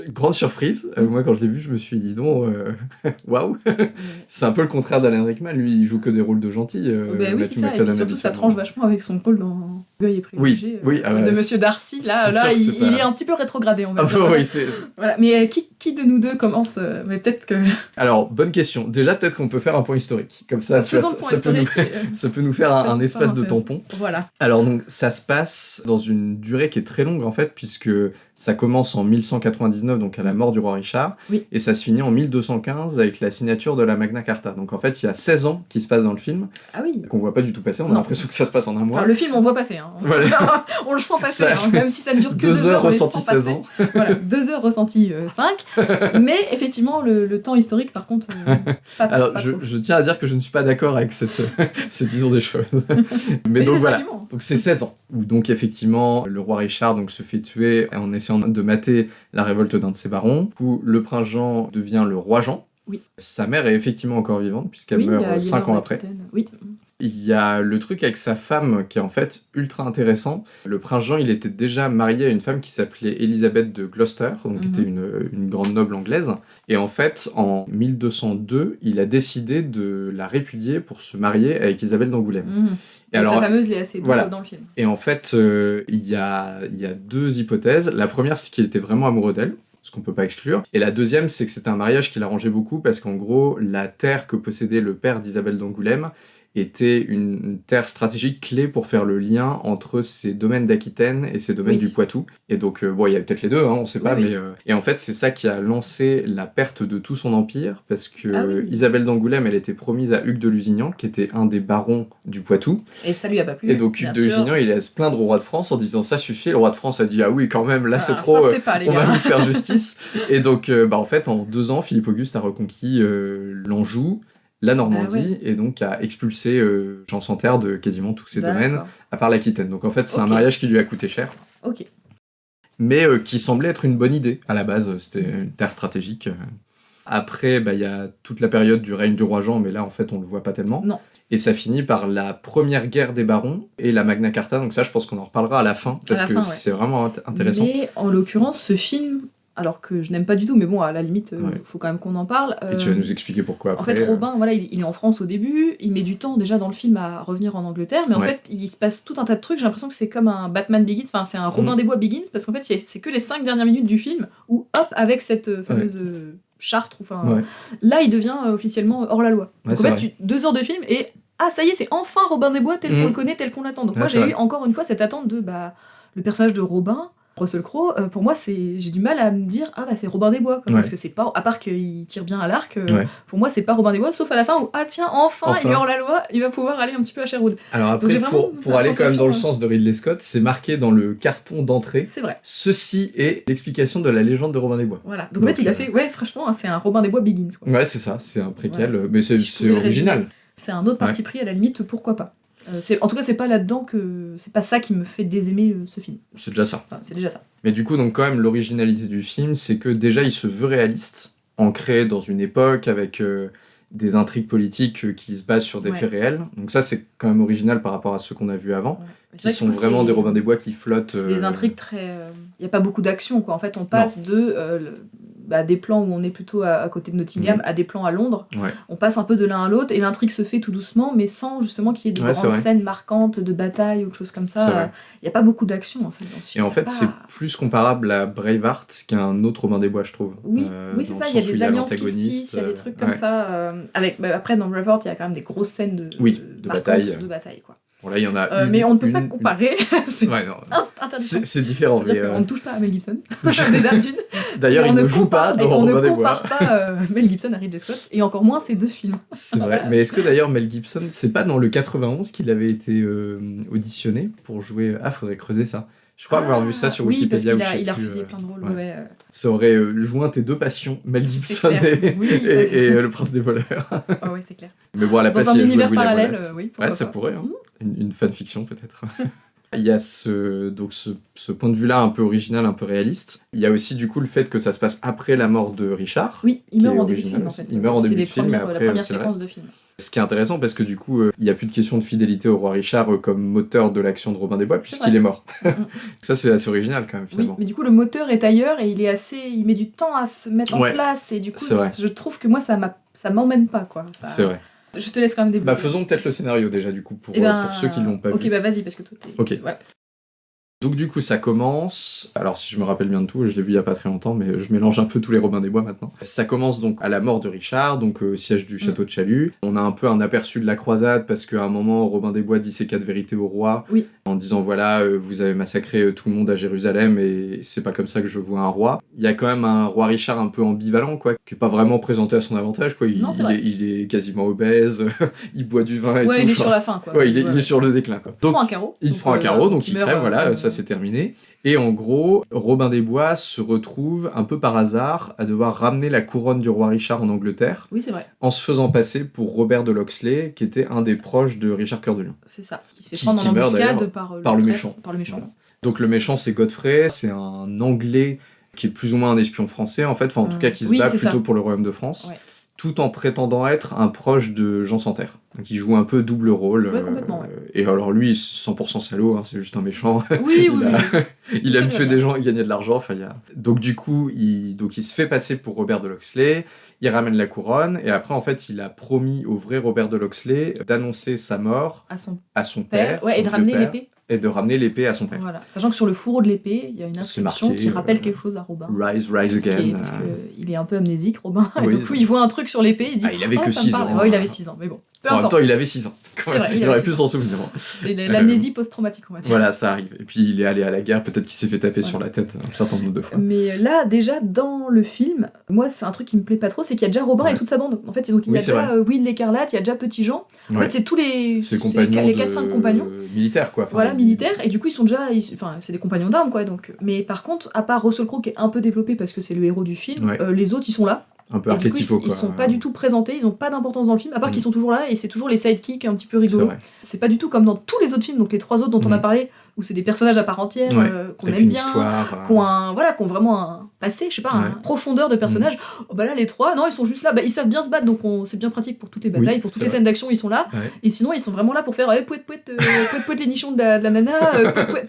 Grande surprise. Moi, quand je l'ai vu, je me suis dit, non, waouh. C'est un peu le contraire d'Alan Rickman. Lui, il joue que des rôles de gentil. Ben oui, c'est ça. Et puis surtout, ça tranche vachement avec son rôle dans Orgueil et Préjugés de Monsieur Darcy. Là, il est un petit peu rétrogradé, on va dire. Oui, c'est... Voilà. Mais qui de nous deux commence mais peut-être que... Alors, bonne question. Déjà, peut-être qu'on peut faire un point historique. Comme ça, tu vois, ça peut nous faire un espace de tampon. Voilà. Alors, donc, ça se passe dans une durée qui est très longue, en fait, puisque ça commence en 1199, donc à la mort du roi Richard, et ça se finit en 1215 avec la signature de la Magna Carta. Donc, en fait, il y a 16 ans qui se passent dans le film, qu'on voit pas du tout passer. On a l'impression que ça se passe en un mois. Enfin, le film, on voit passer. Hein. Voilà. On le sent passer, même si ça ne dure que 2 heures ressenties 16 ans. Voilà, 2 heures ressenties 5. Mais effectivement, le temps historique, par contre, pas trop. Alors, je tiens à dire que je ne suis pas d'accord avec cette vision des choses. Mais donc voilà, donc c'est 16 ans, où donc effectivement, le roi Richard donc, se fait tuer en essayant de mater la révolte d'un de ses barons, où le prince Jean devient le roi Jean. Oui. Sa mère est effectivement encore vivante, puisqu'elle meurt 5 ans après. Oui. Il y a le truc avec sa femme qui est en fait ultra intéressant. Le prince Jean, il était déjà marié à une femme qui s'appelait Élisabeth de Gloucester, donc qui était une grande noble anglaise. Et en fait, en 1202, il a décidé de la répudier pour se marier avec Isabelle d'Angoulême. Et alors, la fameuse Léa Seydoux dans le film. Et en fait, il y a 2 hypothèses. La première, c'est qu'il était vraiment amoureux d'elle, ce qu'on peut pas exclure. Et la deuxième, c'est que c'était un mariage qui l'arrangeait beaucoup, parce qu'en gros, la terre que possédait le père d'Isabelle d'Angoulême était une terre stratégique clé pour faire le lien entre ses domaines d'Aquitaine et ses domaines du Poitou. Et donc, bon, il y a peut-être les deux, hein, on sait pas, mais... Et en fait, c'est ça qui a lancé la perte de tout son empire, parce que Isabelle d'Angoulême, elle était promise à Hugues de Lusignan, qui était un des barons du Poitou. Et ça lui a pas plu. Et donc, Hugues de Lusignan, il est à se plaindre au roi de France en disant « ça suffit ». Le roi de France a dit « ah oui, quand même, là, c'est trop, on va lui faire justice ». Et donc, en fait, en 2 ans, Philippe Auguste a reconquis l'Anjou, la Normandie, et donc a expulsé Jean Santerre de quasiment tous ses domaines, à part l'Aquitaine. Donc en fait, c'est un mariage qui lui a coûté cher. Mais qui semblait être une bonne idée, à la base, c'était une terre stratégique. Après, il y a toute la période du règne du roi Jean, mais là, en fait, on le voit pas tellement. Non. Et ça finit par la première guerre des barons et la Magna Carta, donc ça, je pense qu'on en reparlera à la fin, parce que c'est vraiment intéressant. Mais en l'occurrence, ce film... alors que je n'aime pas du tout, mais bon, à la limite, faut quand même qu'on en parle. Et tu vas nous expliquer pourquoi après. En fait, Robin, voilà, il est en France au début, il met du temps déjà dans le film à revenir en Angleterre, mais en fait, il se passe tout un tas de trucs, j'ai l'impression que c'est comme un Batman Begins, enfin, c'est un Robin des Bois Begins, parce qu'en fait, c'est que les 5 dernières minutes du film, où hop, avec cette fameuse charte, là, il devient officiellement hors-la-loi. Donc en fait, 2 heures de film, et ça y est, c'est enfin Robin des Bois tel qu'on le connaît, tel qu'on l'attend. Donc moi, j'ai eu encore une fois cette attente de, le personnage de Robin, Russell Crowe, pour moi, j'ai du mal à me dire c'est Robin des Bois, parce que c'est pas, à part qu'il tire bien à l'arc, pour moi c'est pas Robin des Bois, sauf à la fin où tiens, enfin il est hors la loi, il va pouvoir aller un petit peu à Sherwood. Alors après, pour aller quand même dans le sens de Ridley Scott, c'est marqué dans le carton d'entrée. C'est vrai. Ceci est l'explication de la légende de Robin des Bois. Voilà. Donc en fait, il a fait, franchement, c'est un Robin des Bois Begins, quoi. Ouais, c'est ça, c'est un préquel, mais c'est original. C'est un autre parti pris, à la limite, pourquoi pas. En tout cas, c'est pas là-dedans c'est pas ça qui me fait désaimer ce film. C'est déjà ça. Enfin, c'est déjà ça. Mais du coup, donc quand même, l'originalité du film, c'est que déjà, il se veut réaliste, ancré dans une époque avec des intrigues politiques qui se basent sur des faits réels. Donc ça, c'est quand même original par rapport à ceux qu'on a vus avant, qui sont vraiment des Robin des Bois qui flottent. C'est des intrigues très... Il n'y a pas beaucoup d'action, quoi. En fait, on passe des plans où on est plutôt à côté de Nottingham à des plans à Londres. On passe un peu de l'un à l'autre et l'intrigue se fait tout doucement, mais sans justement qu'il y ait de grandes scènes marquantes de bataille ou de choses comme ça. Il n'y a pas beaucoup d'action, en fait, dans ce film. Et en fait, c'est plus comparable à Braveheart qu'à un autre Robin des Bois, je trouve. Oui, c'est ça, il y a des alliances qui se tissent, il y a des trucs comme ça. Après, dans Braveheart, il y a quand même des grosses scènes de bataille, quoi. Bon, là, il y en a mais on ne peut pas comparer. C'est c'est différent. On ne touche pas à Mel Gibson. Déjà, d'une. D'ailleurs, il ne joue pas dans Robin des Bois. On ne compare pas Mel Gibson à Ridley Scott, et encore moins ces 2 films. C'est vrai. Mais est-ce que d'ailleurs Mel Gibson, c'est pas dans le 91 qu'il avait été auditionné pour jouer... faudrait creuser ça. Je crois avoir vu ça sur Wikipédia. Parce il a refusé plein de rôles. Ça aurait joint tes 2 passions, Mel Gibson et Le Prince des voleurs. Oui, c'est clair. Mais bon, à la place, dans un il a joué univers William parallèle, Wallace. Ça pourrait. Hein. Une fanfiction, peut-être. Il y a ce point de vue-là un peu original, un peu réaliste. Il y a aussi du coup le fait que ça se passe après la mort de Richard. Oui, il meurt en début de film, en fait. Il meurt en début de film, mais après, la première c'est le séquence reste. de film. Ce qui est intéressant parce que du coup, il n'y a plus de question de fidélité au roi Richard comme moteur de l'action de Robin des Bois puisqu'il est mort. Ça, c'est assez original quand même, finalement. Oui, mais du coup, le moteur est ailleurs et il met du temps à se mettre en place et du coup, je trouve que moi, ça m'emmène pas, quoi. C'est vrai. Je te laisse quand même développer. Faisons peut-être le scénario déjà, du coup, pour ceux qui ne l'ont pas vu. Ok, vas-y, parce que toi, t'es... Ok. Voilà. Donc du coup ça commence, alors si je me rappelle bien de tout, je l'ai vu il y a pas très longtemps, mais je mélange un peu tous les Robins des Bois maintenant. Ça commence donc à la mort de Richard, donc au siège du château de Chalus. On a un peu un aperçu de la croisade parce qu'à un moment Robin des Bois dit ses 4 vérités au roi, en disant voilà, vous avez massacré tout le monde à Jérusalem et c'est pas comme ça que je vois un roi. Il y a quand même un roi Richard un peu ambivalent, quoi, qui est pas vraiment présenté à son avantage, quoi. Il est quasiment obèse, il boit du vin et tout. Il est sur la fin, quoi. Il est sur le déclin, quoi. Donc, il prend un carreau, donc il crève, voilà, ça c'est terminé. Et en gros, Robin des Bois se retrouve un peu par hasard à devoir ramener la couronne du roi Richard en Angleterre. Oui, c'est vrai. En se faisant passer pour Robert de Locksley, qui était un des proches de Richard Cœur de Lion. C'est ça. Qui se fait prendre en embuscade par le méchant. Voilà. Donc le méchant, c'est Godfrey, c'est un Anglais qui est plus ou moins un espion français, en fait. Enfin, en tout cas, qui se bat plutôt pour le royaume de France. Ouais. Tout en prétendant être un proche de Jean Santerre. Donc il joue un peu double rôle. Et alors lui, 100% salaud, c'est juste un méchant. Il aime tuer des gens et gagner de l'argent. Donc du coup, il se fait passer pour Robert de Locksley, il ramène la couronne, et après, en fait, il a promis au vrai Robert de Locksley d'annoncer sa mort à son père. Et de ramener l'épée. et de ramener l'épée à son père. Voilà. Sachant que sur le fourreau de l'épée, il y a une inscription marqué, qui rappelle quelque chose à Robin. Rise again. Parce qu'il est un peu amnésique, Robin. Et Oui. du coup, il voit un truc sur l'épée, il dit il avait que ça me 6 parle. ans. Ouais, il avait 6 ans, mais bon. Peu En même importe. temps, il avait 6 ans. C'est vrai, il il avait aurait 6 pu ans. s'en souvenir. C'est l'amnésie post-traumatique, on va dire. Voilà, ça arrive. Et puis il est allé à la guerre, peut-être qu'il s'est fait taper sur la tête un certain nombre de fois. Mais là, déjà, dans le film, moi, c'est un truc qui me plaît pas trop, c'est qu'il y a déjà Robin et toute sa bande. En fait, donc, il y a déjà Will l'Écarlate, il y a déjà Petit Jean. En fait, c'est tous les compagnons les 4-5 compagnons. Militaires, quoi. Enfin, Voilà, militaires, et du coup, ils sont déjà... Enfin, c'est des compagnons d'armes, quoi. Donc. Mais par contre, à part Russell Crowe, qui est un peu développé parce que c'est le héros du film, les autres, ils sont là. Un peu et du coup, archétypaux, ils sont pas du tout présentés, ils ont pas d'importance dans le film, à part qu'ils sont toujours là, et c'est toujours les sidekicks un petit peu rigolos. C'est pas du tout comme dans tous les autres films, donc les 3 autres dont on a parlé, où c'est des personnages à part entière, qu'on aime bien, qui ont vraiment un passé, je sais pas, une profondeur de personnages. Oh, bah là, les 3, non, ils sont juste là, ils savent bien se battre, donc c'est bien pratique pour toutes les batailles, pour toutes les scènes d'action, ils sont là. Et sinon, ils sont vraiment là pour faire pouet les nichons de la nana,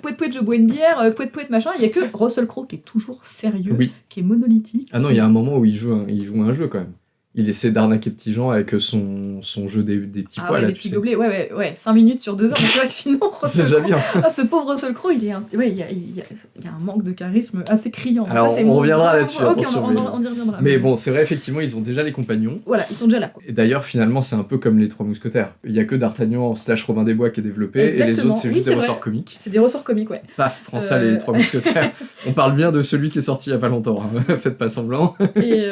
pouet je bois une bière, pouet machin. Il y a que Russell Crowe qui est toujours sérieux, qui est monolithique. Ah non, il y a un moment où il joue un jeu quand même. Il essaie d'arnaquer Petit Jean avec son jeu des petits pois, là, des petits gobelets, 5 minutes sur 2 heures, mais c'est vrai que sinon... c'est déjà bien. Ce pauvre Russell Crowe, il y a un manque de charisme assez criant. Alors, ça, on reviendra là-dessus, attention. On y reviendra. Mais bon, c'est vrai, effectivement, ils ont déjà les compagnons. Voilà, ils sont déjà là, quoi. Et d'ailleurs, finalement, c'est un peu comme les 3 mousquetaires. Il y a que D'Artagnan / Robin des Bois qui est développé, et les autres, c'est juste des ressorts comiques. C'est des ressorts comiques, ouais. Paf, prends ça, les 3 mousquetaires. On parle bien de celui qui est sorti il y a pas longtemps, hein. Faites pas semblant. Et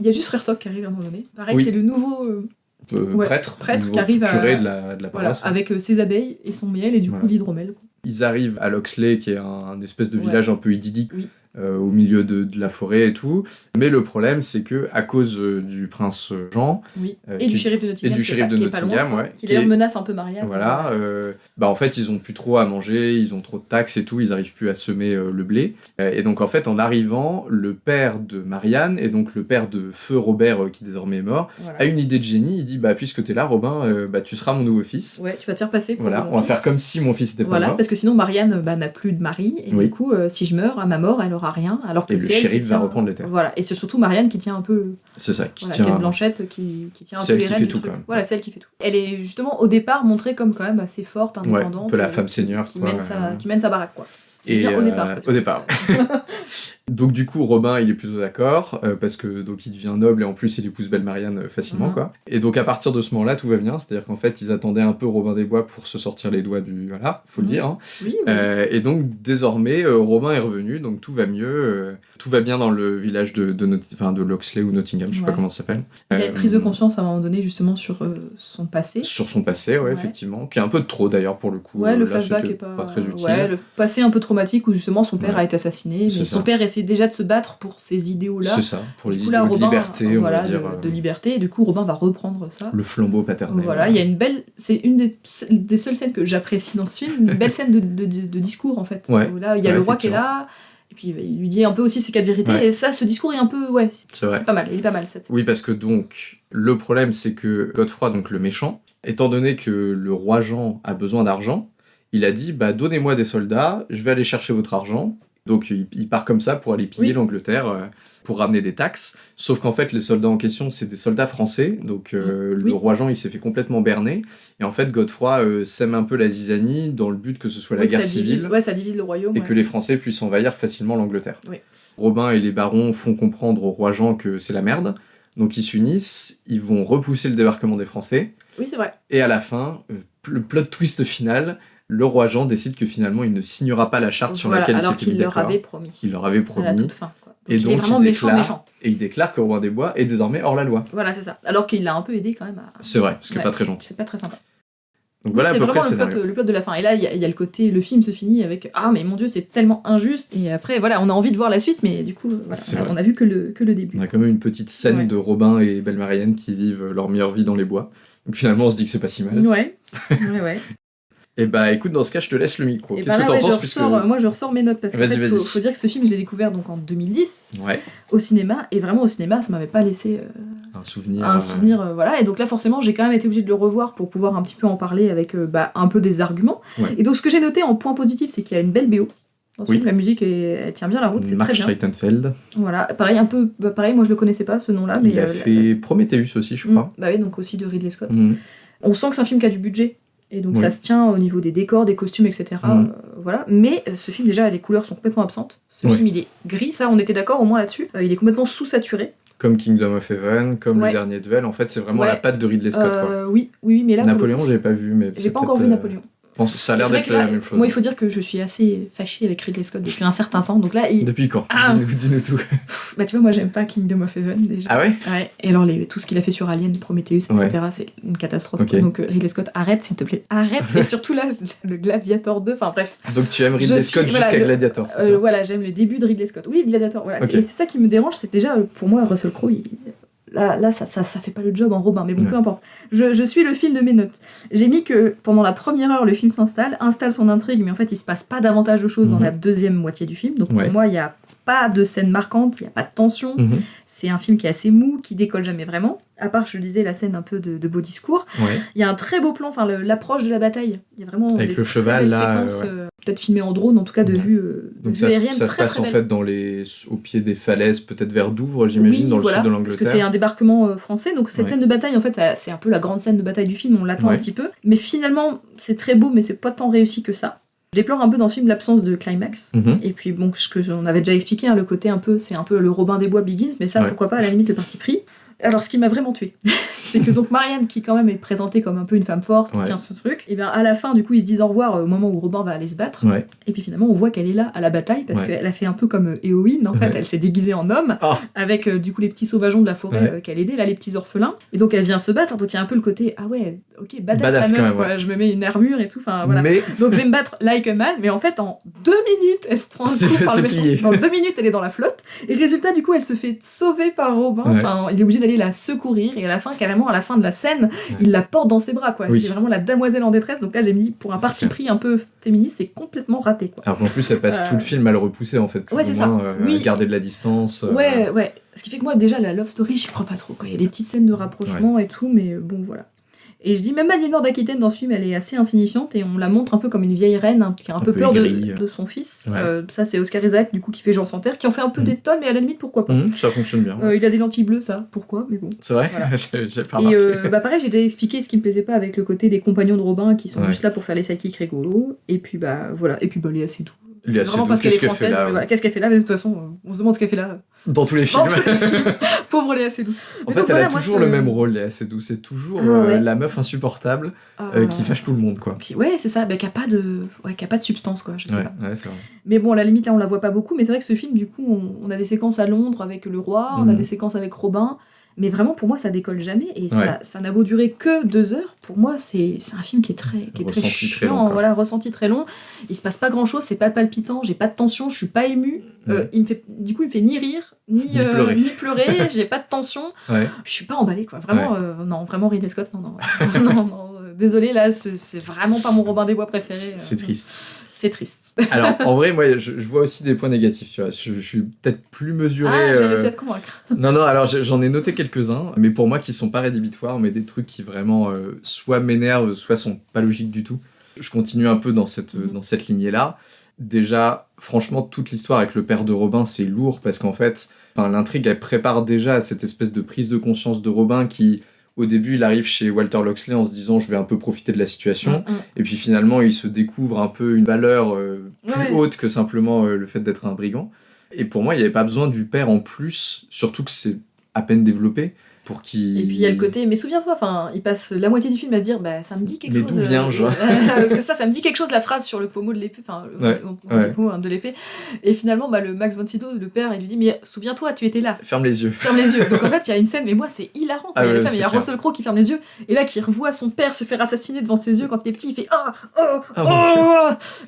il y a juste Frère Toc qui arrive à un moment donné. Pareil, c'est le nouveau prêtre qui arrive curé de la paroisse. avec ses abeilles et son miel et du coup l'hydromel. Ils arrivent à Loxley, qui est un espèce de village un peu idyllique, au milieu de la forêt et tout. Mais le problème, c'est que à cause du prince Jean et du shérif de Nottingham, qui d'ailleurs menace un peu Marianne. Voilà, en fait, ils ont plus trop à manger, ils ont trop de taxes et tout, ils arrivent plus à semer le blé. Et donc en fait, en arrivant, le père de Marianne et donc le père de Feu Robert, qui désormais est mort, a une idée de génie. Il dit puisque t'es là, Robin, tu seras mon nouveau fils. Ouais, tu vas te faire passer pour on va faire comme si mon fils était pas mort. Parce que sinon Marianne n'a plus de mari et du coup, si je meurs à ma mort, elle aura rien, alors que le shérif va reprendre les terres. Voilà, et c'est surtout Marianne qui tient un peu. C'est ça, qui tient. Kate Blanchett qui tient un peu les rênes du truc. Voilà, celle qui fait tout. Elle est justement au départ montrée comme quand même assez forte, indépendante. Un peu la femme seigneur qui mène sa baraque, quoi. Et au départ. Donc du coup Robin il est plutôt d'accord parce que donc il devient noble et en plus il épouse Belle Marianne facilement quoi. Et donc à partir de ce moment-là tout va bien, c'est-à-dire qu'en fait ils attendaient un peu Robin des Bois pour se sortir les doigts du faut le dire. Hein. Oui. Et donc désormais Robin est revenu donc tout va mieux, tout va bien dans le village de Loxley ou Nottingham, je sais pas comment ça s'appelle. Il y a une prise de conscience à un moment donné justement sur son passé. Sur son passé, effectivement, qui est un peu de trop d'ailleurs pour le coup. Ouais, le flashback est pas très utile. Ouais, le passé un peu traumatique où justement son père a été assassiné, mais son père essaie déjà de se battre pour ces idéaux-là. C'est ça, pour les idéaux de liberté, on va dire. De liberté, et du coup Robin va reprendre ça. Le flambeau paternel. Voilà, il y a une belle... C'est une des seules scènes que j'apprécie dans ce film, une belle scène de discours en fait. Ouais. Où là, il y a le roi qui est là, et puis il lui dit un peu aussi ses 4 vérités, et ça, ce discours est un peu... c'est pas mal, il est pas mal cette scène. Oui, parce que donc, le problème c'est que Godefroy, donc le méchant, étant donné que le roi Jean a besoin d'argent, il a dit, donnez-moi des soldats, je vais aller chercher votre argent. Donc il part comme ça pour aller piller l'Angleterre, pour ramener des taxes. Sauf qu'en fait, les soldats en question, c'est des soldats français. Donc le roi Jean, il s'est fait complètement berner. Et en fait, Godefroy sème un peu la zizanie dans le but que ce soit la guerre civile. Ça divise le royaume. Et que les Français puissent envahir facilement l'Angleterre. Oui. Robin et les barons font comprendre au roi Jean que c'est la merde. Donc ils s'unissent, ils vont repousser le débarquement des Français. Oui, c'est vrai. Et à la fin, le plot twist final... Le roi Jean décide que finalement il ne signera pas la charte sur laquelle il s'était mis d'accord. Alors qu'il leur avait promis. Il leur avait promis. À la toute fin, quoi. Et donc il est vraiment méchant. Et il déclare que Robin des Bois est désormais hors la loi. Voilà, c'est ça. Alors qu'il l'a un peu aidé quand même à... C'est vrai, ce qui n'est pas très gentil. C'est pas très sympa. Donc voilà à peu près le plot de la fin. Et là, il y a le côté, le film se finit avec « Ah, mais mon Dieu, c'est tellement injuste !» Et après, voilà, on a envie de voir la suite, mais du coup, on a vu que le début. On a quand même une petite scène de Robin et Belle Marianne qui vivent leur meilleure vie dans les bois. Donc finalement, on se dit que c'est pas si mal. Ouais. Et écoute, dans ce cas, je te laisse le micro. Qu'est-ce que t'en penses Moi, je ressors mes notes parce qu'en fait, faut dire que ce film, je l'ai découvert donc en 2010 au cinéma. Et vraiment, au cinéma, ça m'avait pas laissé un souvenir. Voilà. Et donc là, forcément, j'ai quand même été obligée de le revoir pour pouvoir un petit peu en parler avec un peu des arguments. Ouais. Et donc, ce que j'ai noté en point positif, c'est qu'il y a une belle BO. Dans ce film, la musique, elle tient bien la route, c'est très bien. Mark Streitenfeld. Voilà, pareil, moi je le connaissais pas ce nom-là. Mais il a fait Prometheus aussi, je crois. Oui, donc aussi de Ridley Scott. On sent que c'est un film qui a du budget. Et donc Oui. ça se tient au niveau des décors, des costumes, etc. Voilà. Mais ce film, déjà, les couleurs sont complètement absentes. Ce Oui. film, il est gris, ça, on était d'accord au moins là-dessus. Il est complètement sous-saturé. Comme Kingdom of Heaven, comme Ouais. Le Dernier Duel, en fait, c'est vraiment Ouais. la patte de Ridley Scott, quoi. Oui, mais là... pour le Napoléon, coup, j'ai pas vu, mais j'ai c'est pas encore peut-être, vu Napoléon. je pense que ça a l'air C'est vrai d'être que là, la même chose. moi, il faut dire que je suis assez fâchée avec Ridley Scott depuis un certain temps. Donc là, Depuis quand Ah. Dis-nous tout. bah, tu vois, moi, j'aime pas Kingdom of Heaven déjà. Ah ouais Ouais. Et alors, tout ce qu'il a fait sur Alien, Prometheus, etc., c'est une catastrophe. Ok. Quoi. Donc, Ridley Scott, arrête, s'il te plaît. Arrête. Et surtout là, le Gladiator 2, enfin bref. Donc tu aimes Je Ridley suis- Scott voilà, jusqu'à le- Gladiator, c'est ça Voilà, j'aime le début de Ridley Scott. Oui, Gladiator, voilà. Ok. Et c'est ça qui me dérange, c'est déjà, pour moi, Russell Crowe, là ça fait pas le job en Robin, mais bon, Ouais. peu importe. Je suis le fil de mes notes. J'ai mis que pendant la première heure, le film installe son intrigue, mais en fait, il se passe pas davantage de choses dans Mhm. la deuxième moitié du film. Donc Ouais. pour moi, il y a pas de scène marquante, il y a pas de tension. Mhm. C'est un film qui est assez mou, qui décolle jamais vraiment. À part, je le disais, la scène un peu de beau discours. Ouais. Il y a un très beau plan, enfin l'approche de la bataille. Il y a vraiment Avec des le très cheval, belles là, séquences, ouais. peut-être filmées en drone, en tout cas de Ouais. vue, Donc vue ça, aérienne. ça se très, passe très en belle. fait au pied des falaises, peut-être vers Douvres, j'imagine, Oui, dans le voilà, sud de parce que c'est l'Angleterre. un débarquement français, donc cette Ouais. scène de bataille, en fait, c'est un peu la grande scène de bataille du film, on l'attend Ouais. un petit peu. Mais finalement, c'est très beau, mais c'est pas tant réussi que ça. Je déplore un peu dans ce film l'absence de climax. Mhm. Et puis bon, ce que on avait déjà expliqué, hein, le côté c'est un peu le Robin des Bois Begins, mais ça, Ouais. pourquoi pas, à la limite, le parti pris. Alors, ce qui m'a vraiment tué, c'est que donc Marianne, qui quand même est présentée comme un peu une femme forte, qui Ouais. tient ce truc, et bien à la fin, du coup, ils se disent au revoir au moment où Robin va aller se battre. Ouais. Et puis finalement, on voit qu'elle est là à la bataille parce Ouais. qu'elle a fait un peu comme Éowyn, en fait, Ouais. elle s'est déguisée en homme Ah. avec du coup les petits sauvageons de la forêt Ouais. qu'elle aidait, là les petits orphelins. Et donc elle vient se battre, donc il y a un peu le côté ah ouais, ok, badass, Badass la quand meuf, même, quoi. Je me mets une armure et tout, enfin voilà. Mais Donc je vais me battre like a man, mais en fait en 2 minutes elle se prend un C'est- coup par le c'est méchant. plié. Dans 2 minutes elle est dans la flotte. Et résultat du coup elle se fait sauver par Robin. Ouais. Enfin il est obligé d'aller la secourir et à la fin carrément à la fin de la scène il la porte dans ses bras quoi. Oui. C'est vraiment la damoiselle en détresse. Donc là j'ai mis pour un C'est parti clair. pris un peu féministe c'est complètement raté quoi. alors qu'en plus, elle passe tout le film à le repousser, en fait, plus Ouais, ou c'est ça. moins, Oui. à garder de la distance. Ouais. Ce qui fait que moi, déjà, la love story, j'y crois pas trop. Quoi. Il y a des petites scènes de rapprochement et tout, mais bon, voilà. Et je dis, même Aliénor d'Aquitaine dans ce film, elle est assez insignifiante et on la montre un peu comme une vieille reine hein, qui a un peu peur aigrie. de son fils. Ouais. Ça, c'est Oscar Isaac, du coup, qui fait Jean Santerre, qui en fait un peu Mhm. des tonnes, mais à la limite, pourquoi pas. Ça fonctionne bien. Il a des lentilles bleues, ça, pourquoi, mais bon. C'est vrai Voilà. J'ai pas Et remarqué. pareil, j'ai déjà expliqué ce qui me plaisait pas avec le côté des compagnons de Robin qui sont Ouais. juste là pour faire les sidekicks rigolos. Et puis, voilà. Et puis, Léa Seydoux. Léa C'est vraiment Seydoux, parce qu'elle est qu'est-ce qu'elle fait française. là, Mais ouais. voilà, qu'est-ce qu'elle fait là? Mais de toute façon, on se demande ce qu'elle fait là. Dans tous les films. Dans tous les films. Pauvre Léa Seydoux. En Mais fait, donc elle voilà, a moi, toujours ce- le même rôle, Léa Seydoux. C'est toujours Ah ouais. la meuf insupportable qui fâche tout le monde, quoi. Puis ouais, c'est ça, qui a pas de substance, quoi, je sais pas. Ouais, c'est vrai. Mais bon, à la limite, là, on la voit pas beaucoup, mais c'est vrai que ce film, du coup, on a des séquences à Londres avec le roi, on a Mhm. des séquences avec Robin, mais vraiment, pour moi, ça décolle jamais, et Ouais. ça n'a beau durer que 2 heures. Pour moi, c'est un film qui est très Ressenti chiant, très long, quoi. voilà, ressenti très long. Il se passe pas grand-chose, c'est pas palpitant, j'ai pas de tension, je suis pas émue. Il me fait ni rire, ni pleurer. ni pleurer, j'ai pas de tension. Ouais. Je suis pas emballée, quoi. Vraiment, non, vraiment, Ridley Scott, non. non, désolé, là, c'est vraiment pas mon Robin des Bois préféré. C'est triste. C'est triste. Alors, en vrai, moi, je vois aussi des points négatifs, tu vois. Je suis peut-être plus mesuré. Ah, j'ai réussi à te convaincre. Non, alors j'en ai noté quelques-uns, mais pour moi qui sont pas rédhibitoires, mais des trucs qui vraiment soit m'énervent, soit sont pas logiques du tout. Je continue un peu dans cette lignée-là. Déjà, franchement, toute l'histoire avec le père de Robin, c'est lourd parce qu'en fait, l'intrigue, elle prépare déjà cette espèce de prise de conscience de Robin qui, au début, il arrive chez Walter Loxley en se disant je vais un peu profiter de la situation. Et puis finalement, il se découvre un peu une valeur plus haute que simplement le fait d'être un brigand. Et pour moi, il n'y avait pas besoin du père en plus, surtout que c'est à peine développé, pour qu'il... Et puis il y a le côté, mais souviens-toi, il passe la moitié du film à se dire, ça me dit quelque Mais chose. d'où viens-je C'est ça me dit quelque chose la phrase sur le pommeau de l'épée, Ouais. du pommeau de l'épée. Et finalement, le Max von Sydow, le père, il lui dit, mais souviens-toi, tu étais là. Ferme les yeux. Ferme les yeux. Donc en fait, il y a une scène, mais moi c'est hilarant. Ah ouais, il y a c'est clair. Russell Crowe qui ferme les yeux, et là qui revoit son père se faire assassiner devant ses yeux quand il est petit, il fait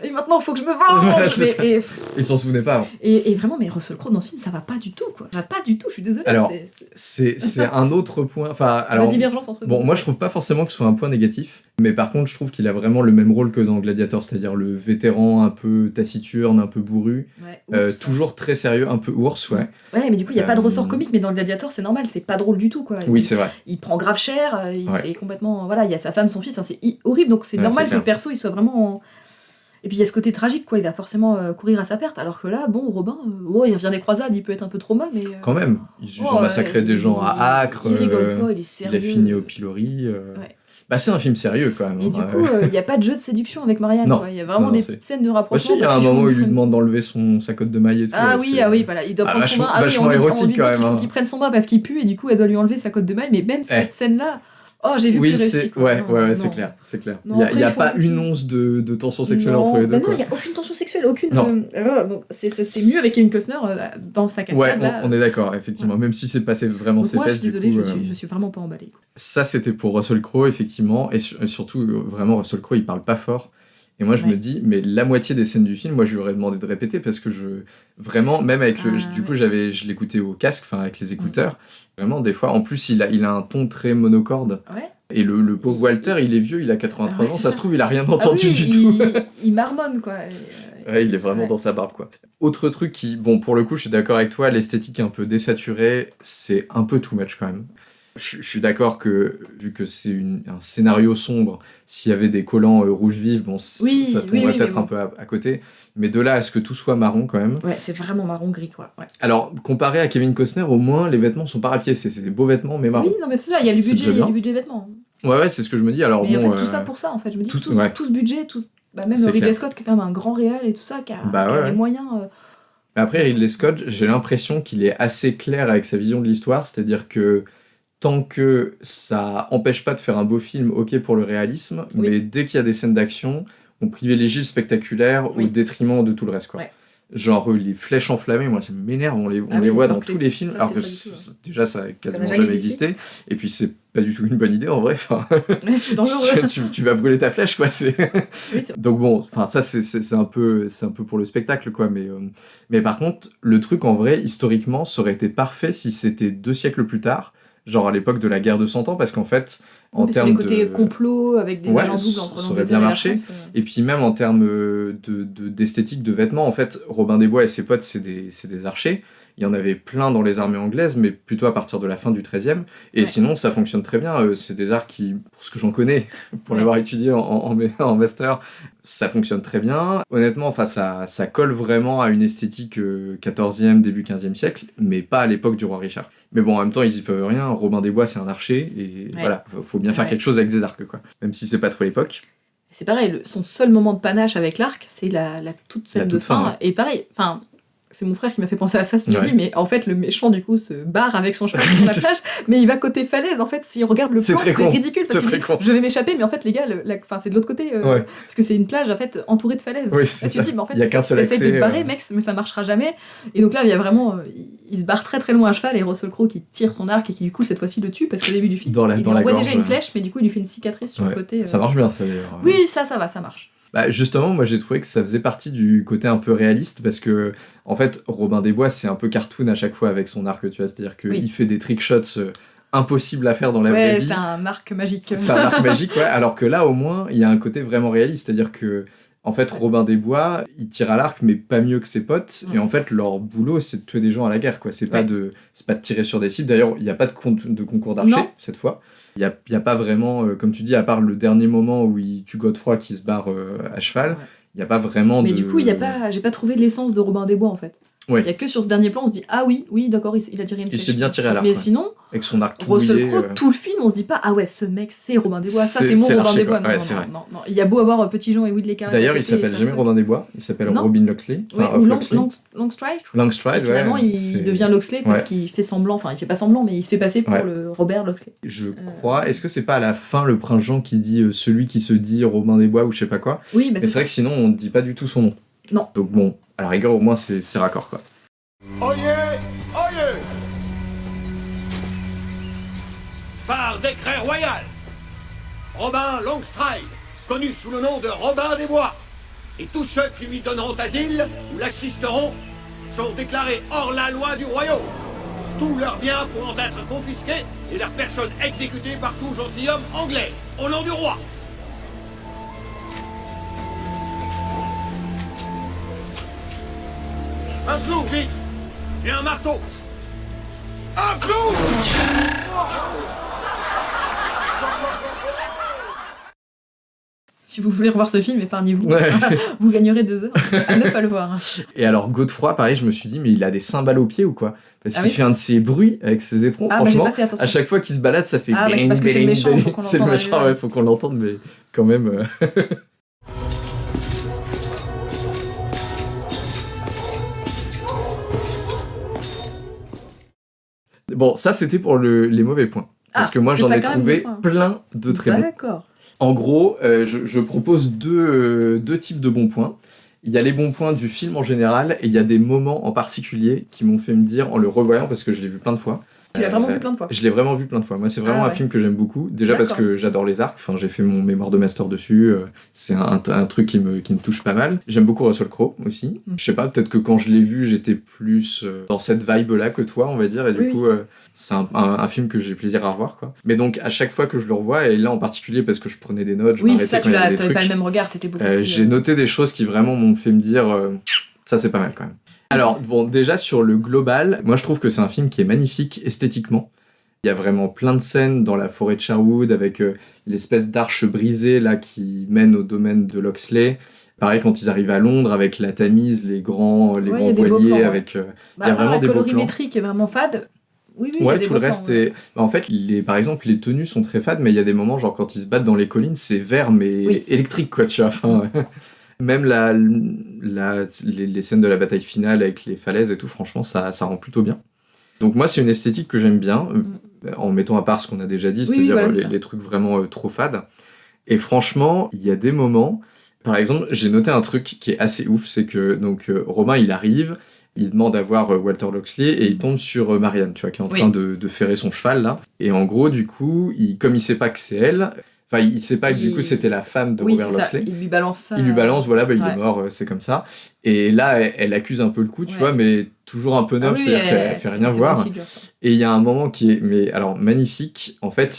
et maintenant il faut que je me Voilà, venge. c'est ça. Et Il s'en souvenait pas avant. et vraiment, mais Russell Crowe dans ce film, ça va pas du tout, quoi. Ça va pas du tout, je suis désolée. Alors, c'est C'est un autre point. la Alors, divergence entre bon, nous. moi je trouve pas forcément que ce soit un point négatif, mais par contre je trouve qu'il a vraiment le même rôle que dans Gladiator, c'est-à-dire le vétéran un peu taciturne, un peu bourru, Ouais, ours. toujours très sérieux, un peu ours, ouais. Ouais, mais du coup, il y a pas de Euh, ressort comique, mais dans le Gladiator, c'est normal, c'est pas drôle du tout, quoi. Oui, c'est vrai. Il prend grave cher, il se Ouais. fait complètement. Voilà, il y a sa femme, son fils, c'est horrible, donc c'est Ouais, normal c'est que le clair. perso il soit vraiment. Et puis il y a ce côté tragique, quoi, il va forcément courir à sa perte, alors que là, bon, Robin, il revient des croisades, il peut être un peu trauma, mais. Quand même, ils ont massacré des gens à Acre, Il rigole pas, il est il sérieux. a fini au pilori. Ouais. Bah, c'est un film sérieux quand même. Et du coup, il n'y a pas de jeu de séduction avec Marianne. Non. Il y a vraiment des petites scènes de rapprochement. Il y a un moment où il lui demande d'enlever sa cotte de maille et tout. Ah oui, voilà, il doit prendre son bain. Vachement érotique quand même. Il faut qu'il prenne son bain parce qu'il pue et du coup, elle doit lui enlever sa cotte de maille. Mais même cette scène-là, j'ai vu plus réussi. Ouais, c'est clair. Il n'y a pas une once de tension sexuelle entre les deux. Non, il n'y a aucune tension sexuelle, aucune. Donc c'est mieux avec Kevin Costner dans sa cascade. Ouais, on est d'accord, effectivement. Même si c'est passé vraiment ses fesses. Je suis désolée, je suis vraiment pas emballée. Ça, c'était pour Russell Crowe, effectivement. Et surtout, vraiment, Russell Crowe, il parle pas fort. Et moi, je me dis, mais la moitié des scènes du film, moi, je lui aurais demandé de répéter parce que vraiment, même avec du coup, je l'écoutais au casque, enfin, avec les écouteurs. Vraiment, des fois, en plus, il a un ton très monocorde. Ouais. Et le pauvre Walter, il est vieux, il a 83 ans, ça se trouve, il a rien entendu du tout. Il marmonne, quoi. Ouais, il est vraiment dans sa barbe, quoi. Autre truc pour le coup, je suis d'accord avec toi, l'esthétique est un peu désaturée, c'est un peu too much quand même. Je suis d'accord que, vu que c'est un scénario sombre, s'il y avait des collants rouge vif, ça tomberait peut-être un peu à côté. Mais de là à ce que tout soit marron, quand même. Ouais, c'est vraiment marron-gris, quoi. Ouais. Alors, comparé à Kevin Costner, au moins, les vêtements sont pas rapiécés. C'est des beaux vêtements, mais marrons. Oui, non, mais c'est ça, il y a le budget vêtements. Ouais, c'est ce que je me dis. Alors, mais en fait, tout ça pour ça, en fait. Je me dis, tout ce budget, même Ridley Scott, qui est quand même un grand réal et tout ça, qui a les moyens... Après, Ridley Scott, j'ai l'impression qu'il est assez clair avec sa vision de l'histoire, c'est-à-dire que tant que ça empêche pas de faire un beau film, ok pour le réalisme, mais dès qu'il y a des scènes d'action, on privilégie le spectaculaire au détriment de tout le reste, quoi. Ouais. Genre les flèches enflammées, moi ça m'énerve, on les voit dans tous les films, alors que déjà ça a quasiment jamais existé, et puis c'est pas du tout une bonne idée en vrai, tu vas brûler ta flèche, quoi. Donc bon, enfin ça c'est un peu pour le spectacle, quoi, mais par contre le truc en vrai historiquement ça aurait été parfait si c'était 2 siècles plus tard, genre à l'époque de la guerre de 100 ans, parce qu'en fait, en termes de... les côtés complot avec des agents doubles entre ça aurait bien marché. Et puis même en termes d'esthétique de vêtements, en fait, Robin des Bois et ses potes, c'est des archers. Il y en avait plein dans les armées anglaises, mais plutôt à partir de la fin du XIIIe. Et sinon, ça fonctionne très bien. C'est des arts qui, pour ce que j'en connais, pour l'avoir étudié en master, ça fonctionne très bien. Honnêtement, enfin, ça colle vraiment à une esthétique 14e, début 15e siècle, mais pas à l'époque du roi Richard. Mais bon, en même temps, ils y peuvent rien. Robin des Bois, c'est un archer, et voilà, faut bien faire quelque chose avec des arcs, quoi. Même si c'est pas trop l'époque. C'est pareil, son seul moment de panache avec l'arc, c'est la toute scène de fin. Ouais. Et pareil, enfin... C'est mon frère qui m'a fait penser à ça ce midi, mais en fait, le méchant, du coup, se barre avec son cheval sur la plage, mais il va côté falaise. En fait, si on regarde le plan, c'est ridicule, parce qu'il dit, je vais m'échapper, mais en fait, les gars, c'est de l'autre côté, parce que c'est une plage, en fait, entourée de falaises. Oui, c'est ça. Tu te dis, mais en fait, t'essayes de te barrer, mec, mais ça marchera jamais. Et donc là, il y a vraiment... il se barre très très loin à cheval, et Russell Crowe qui tire son arc, et qui, du coup, cette fois-ci, le tue, parce qu'au début du film, il lui envoie déjà une flèche, mais du coup, il lui fait une cicatrice sur le côté. Ça marche bien, ça, d'ailleurs. Oui, ça va, ça marche. Bah justement, moi j'ai trouvé que ça faisait partie du côté un peu réaliste, parce que en fait Robin des Bois c'est un peu cartoon à chaque fois avec son arc, tu vois, c'est-à-dire qu'il fait des trick shots impossibles à faire dans la vraie vie. C'est un arc magique. C'est un arc magique, ouais, alors que là au moins il y a un côté vraiment réaliste, c'est-à-dire que en fait Robin des Bois il tire à l'arc mais pas mieux que ses potes, et en fait leur boulot c'est de tuer des gens à la guerre, quoi. C'est pas de tirer sur des cibles. D'ailleurs il n'y a pas de concours d'archer cette fois. Il y a pas vraiment, comme tu dis, à part le dernier moment où il tue Godefroy qui se barre à cheval, il n'y a pas vraiment Mais du coup, j'ai pas trouvé l'essence de Robin des Bois, en fait. Il y a que sur ce dernier plan, on se dit, ah oui, d'accord, il a tiré une flèche. Il s'est bien tiré à l'arc. Mais sinon, avec son arc tout Russell Crowe, tout le film, on se dit pas, ah ouais, ce mec, c'est Robin des Bois, ça c'est mon Robin des Bois. Non. Il y a beau avoir Petit Jean et Will les Carrés. D'ailleurs, il s'appelle jamais Robin des Bois, il s'appelle Robin Locksley. Ou Longstride. Longstride, finalement, il devient Locksley parce qu'il fait semblant, enfin, il fait pas semblant, mais il se fait passer pour le Robert Locksley. Je crois. Est-ce que c'est pas à la fin le prince Jean qui dit celui qui se dit Robin des Bois ou je sais pas quoi? Oui, mais c'est vrai que sinon, on ne dit pas du tout son nom. Non. Donc bon, à la rigueur, au moins, c'est raccord, quoi. Oyez! Par décret royal, Robin Longstride, connu sous le nom de Robin des Bois, et tous ceux qui lui donneront asile ou l'assisteront sont déclarés hors la loi du royaume. Tous leurs biens pourront être confisqués et leurs personnes exécutées par tout gentilhomme anglais, au nom du roi. Un clou, vite! Et un marteau! Un clou! Si vous voulez revoir ce film, épargnez-vous. Ouais. Vous gagnerez 2 heures à ne pas le voir. Et alors Godefroy, pareil, je me suis dit, mais il a des cymbales aux pieds ou quoi? Parce Ah qu'il oui fait un de ces bruits avec ses éperons, Ah, bah j'ai franchement. pas fait attention. À chaque fois qu'il se balade, ça fait Ah, mais c'est parce que c'est le méchant, faut qu'on c'est le l'entende méchant, arriver. ouais, faut qu'on l'entende, mais quand même. Bon, ça c'était pour les mauvais points. Parce que moi parce que j'en t'as ai quand même trouvé des points. plein de très bons. D'accord. En gros, je propose deux types de bons points. Il y a les bons points du film en général, et il y a des moments en particulier qui m'ont fait me dire, en le revoyant, parce que je l'ai vu plein de fois. Tu l'as vraiment vu plein de fois. Je l'ai vraiment vu plein de fois. Moi, c'est vraiment Ah un ouais. film que j'aime beaucoup. Déjà parce D'accord. que j'adore les arcs. Enfin, j'ai fait mon mémoire de master dessus. C'est un truc qui me touche pas mal. J'aime beaucoup Russell Crowe aussi. Je sais pas, peut-être que quand je l'ai vu, j'étais plus dans cette vibe-là que toi, on va dire. Et du Oui. coup, c'est un film que j'ai plaisir à revoir, quoi. Mais donc, à chaque fois que je le revois, et là en particulier parce que je prenais des notes, je Oui, m'arrêtais c'est ça, quand il y avait des t'avais pas trucs. le même regard, t'étais beaucoup plus... J'ai noté des choses qui vraiment m'ont fait me dire ça c'est pas mal quand même. Alors bon, déjà sur le global, moi je trouve que c'est un film qui est magnifique esthétiquement. Il y a vraiment plein de scènes dans la forêt de Sherwood avec l'espèce d'arche brisée là qui mène au domaine de Loxley. Pareil quand ils arrivent à Londres avec la Tamise, les grands il y a des beaux voiliers plans, ouais. avec il y a à part vraiment la des beaux plans. colorimétrie qui est vraiment fade. Oui, il y a Ouais, des tout beaux le reste plans, ouais. est. Bah, en fait, par exemple, les tenues sont très fades, mais il y a des moments, genre quand ils se battent dans les collines, c'est vert, mais Oui. électrique, quoi, tu vois. Enfin, même les scènes de la bataille finale avec les falaises et tout, franchement, ça rend plutôt bien. Donc, moi, c'est une esthétique que j'aime bien, en mettant à part ce qu'on a déjà dit, Oui, c'est-à-dire voilà, c'est ça. les trucs vraiment trop fades. Et franchement, il y a des moments. Par exemple, j'ai noté un truc qui est assez ouf, c'est que donc Romain, il arrive. Il demande à voir Walter Loxley et il tombe sur Marianne, tu vois, qui est en train de ferrer son cheval, là. Et en gros, du coup, comme il sait pas que c'est elle, enfin, il sait pas que du coup c'était la femme de Oui, Robert c'est ça. Loxley. Il lui balance ça. Il lui balance, voilà, bah, il Ouais. est mort, c'est comme ça. Et là, elle accuse un peu le coup, tu Ouais. vois, mais toujours un peu Ah noble, oui, c'est-à-dire qu'elle fait rien voir. bonne figure, quoi. Et il y a un moment qui est, mais alors magnifique. En fait,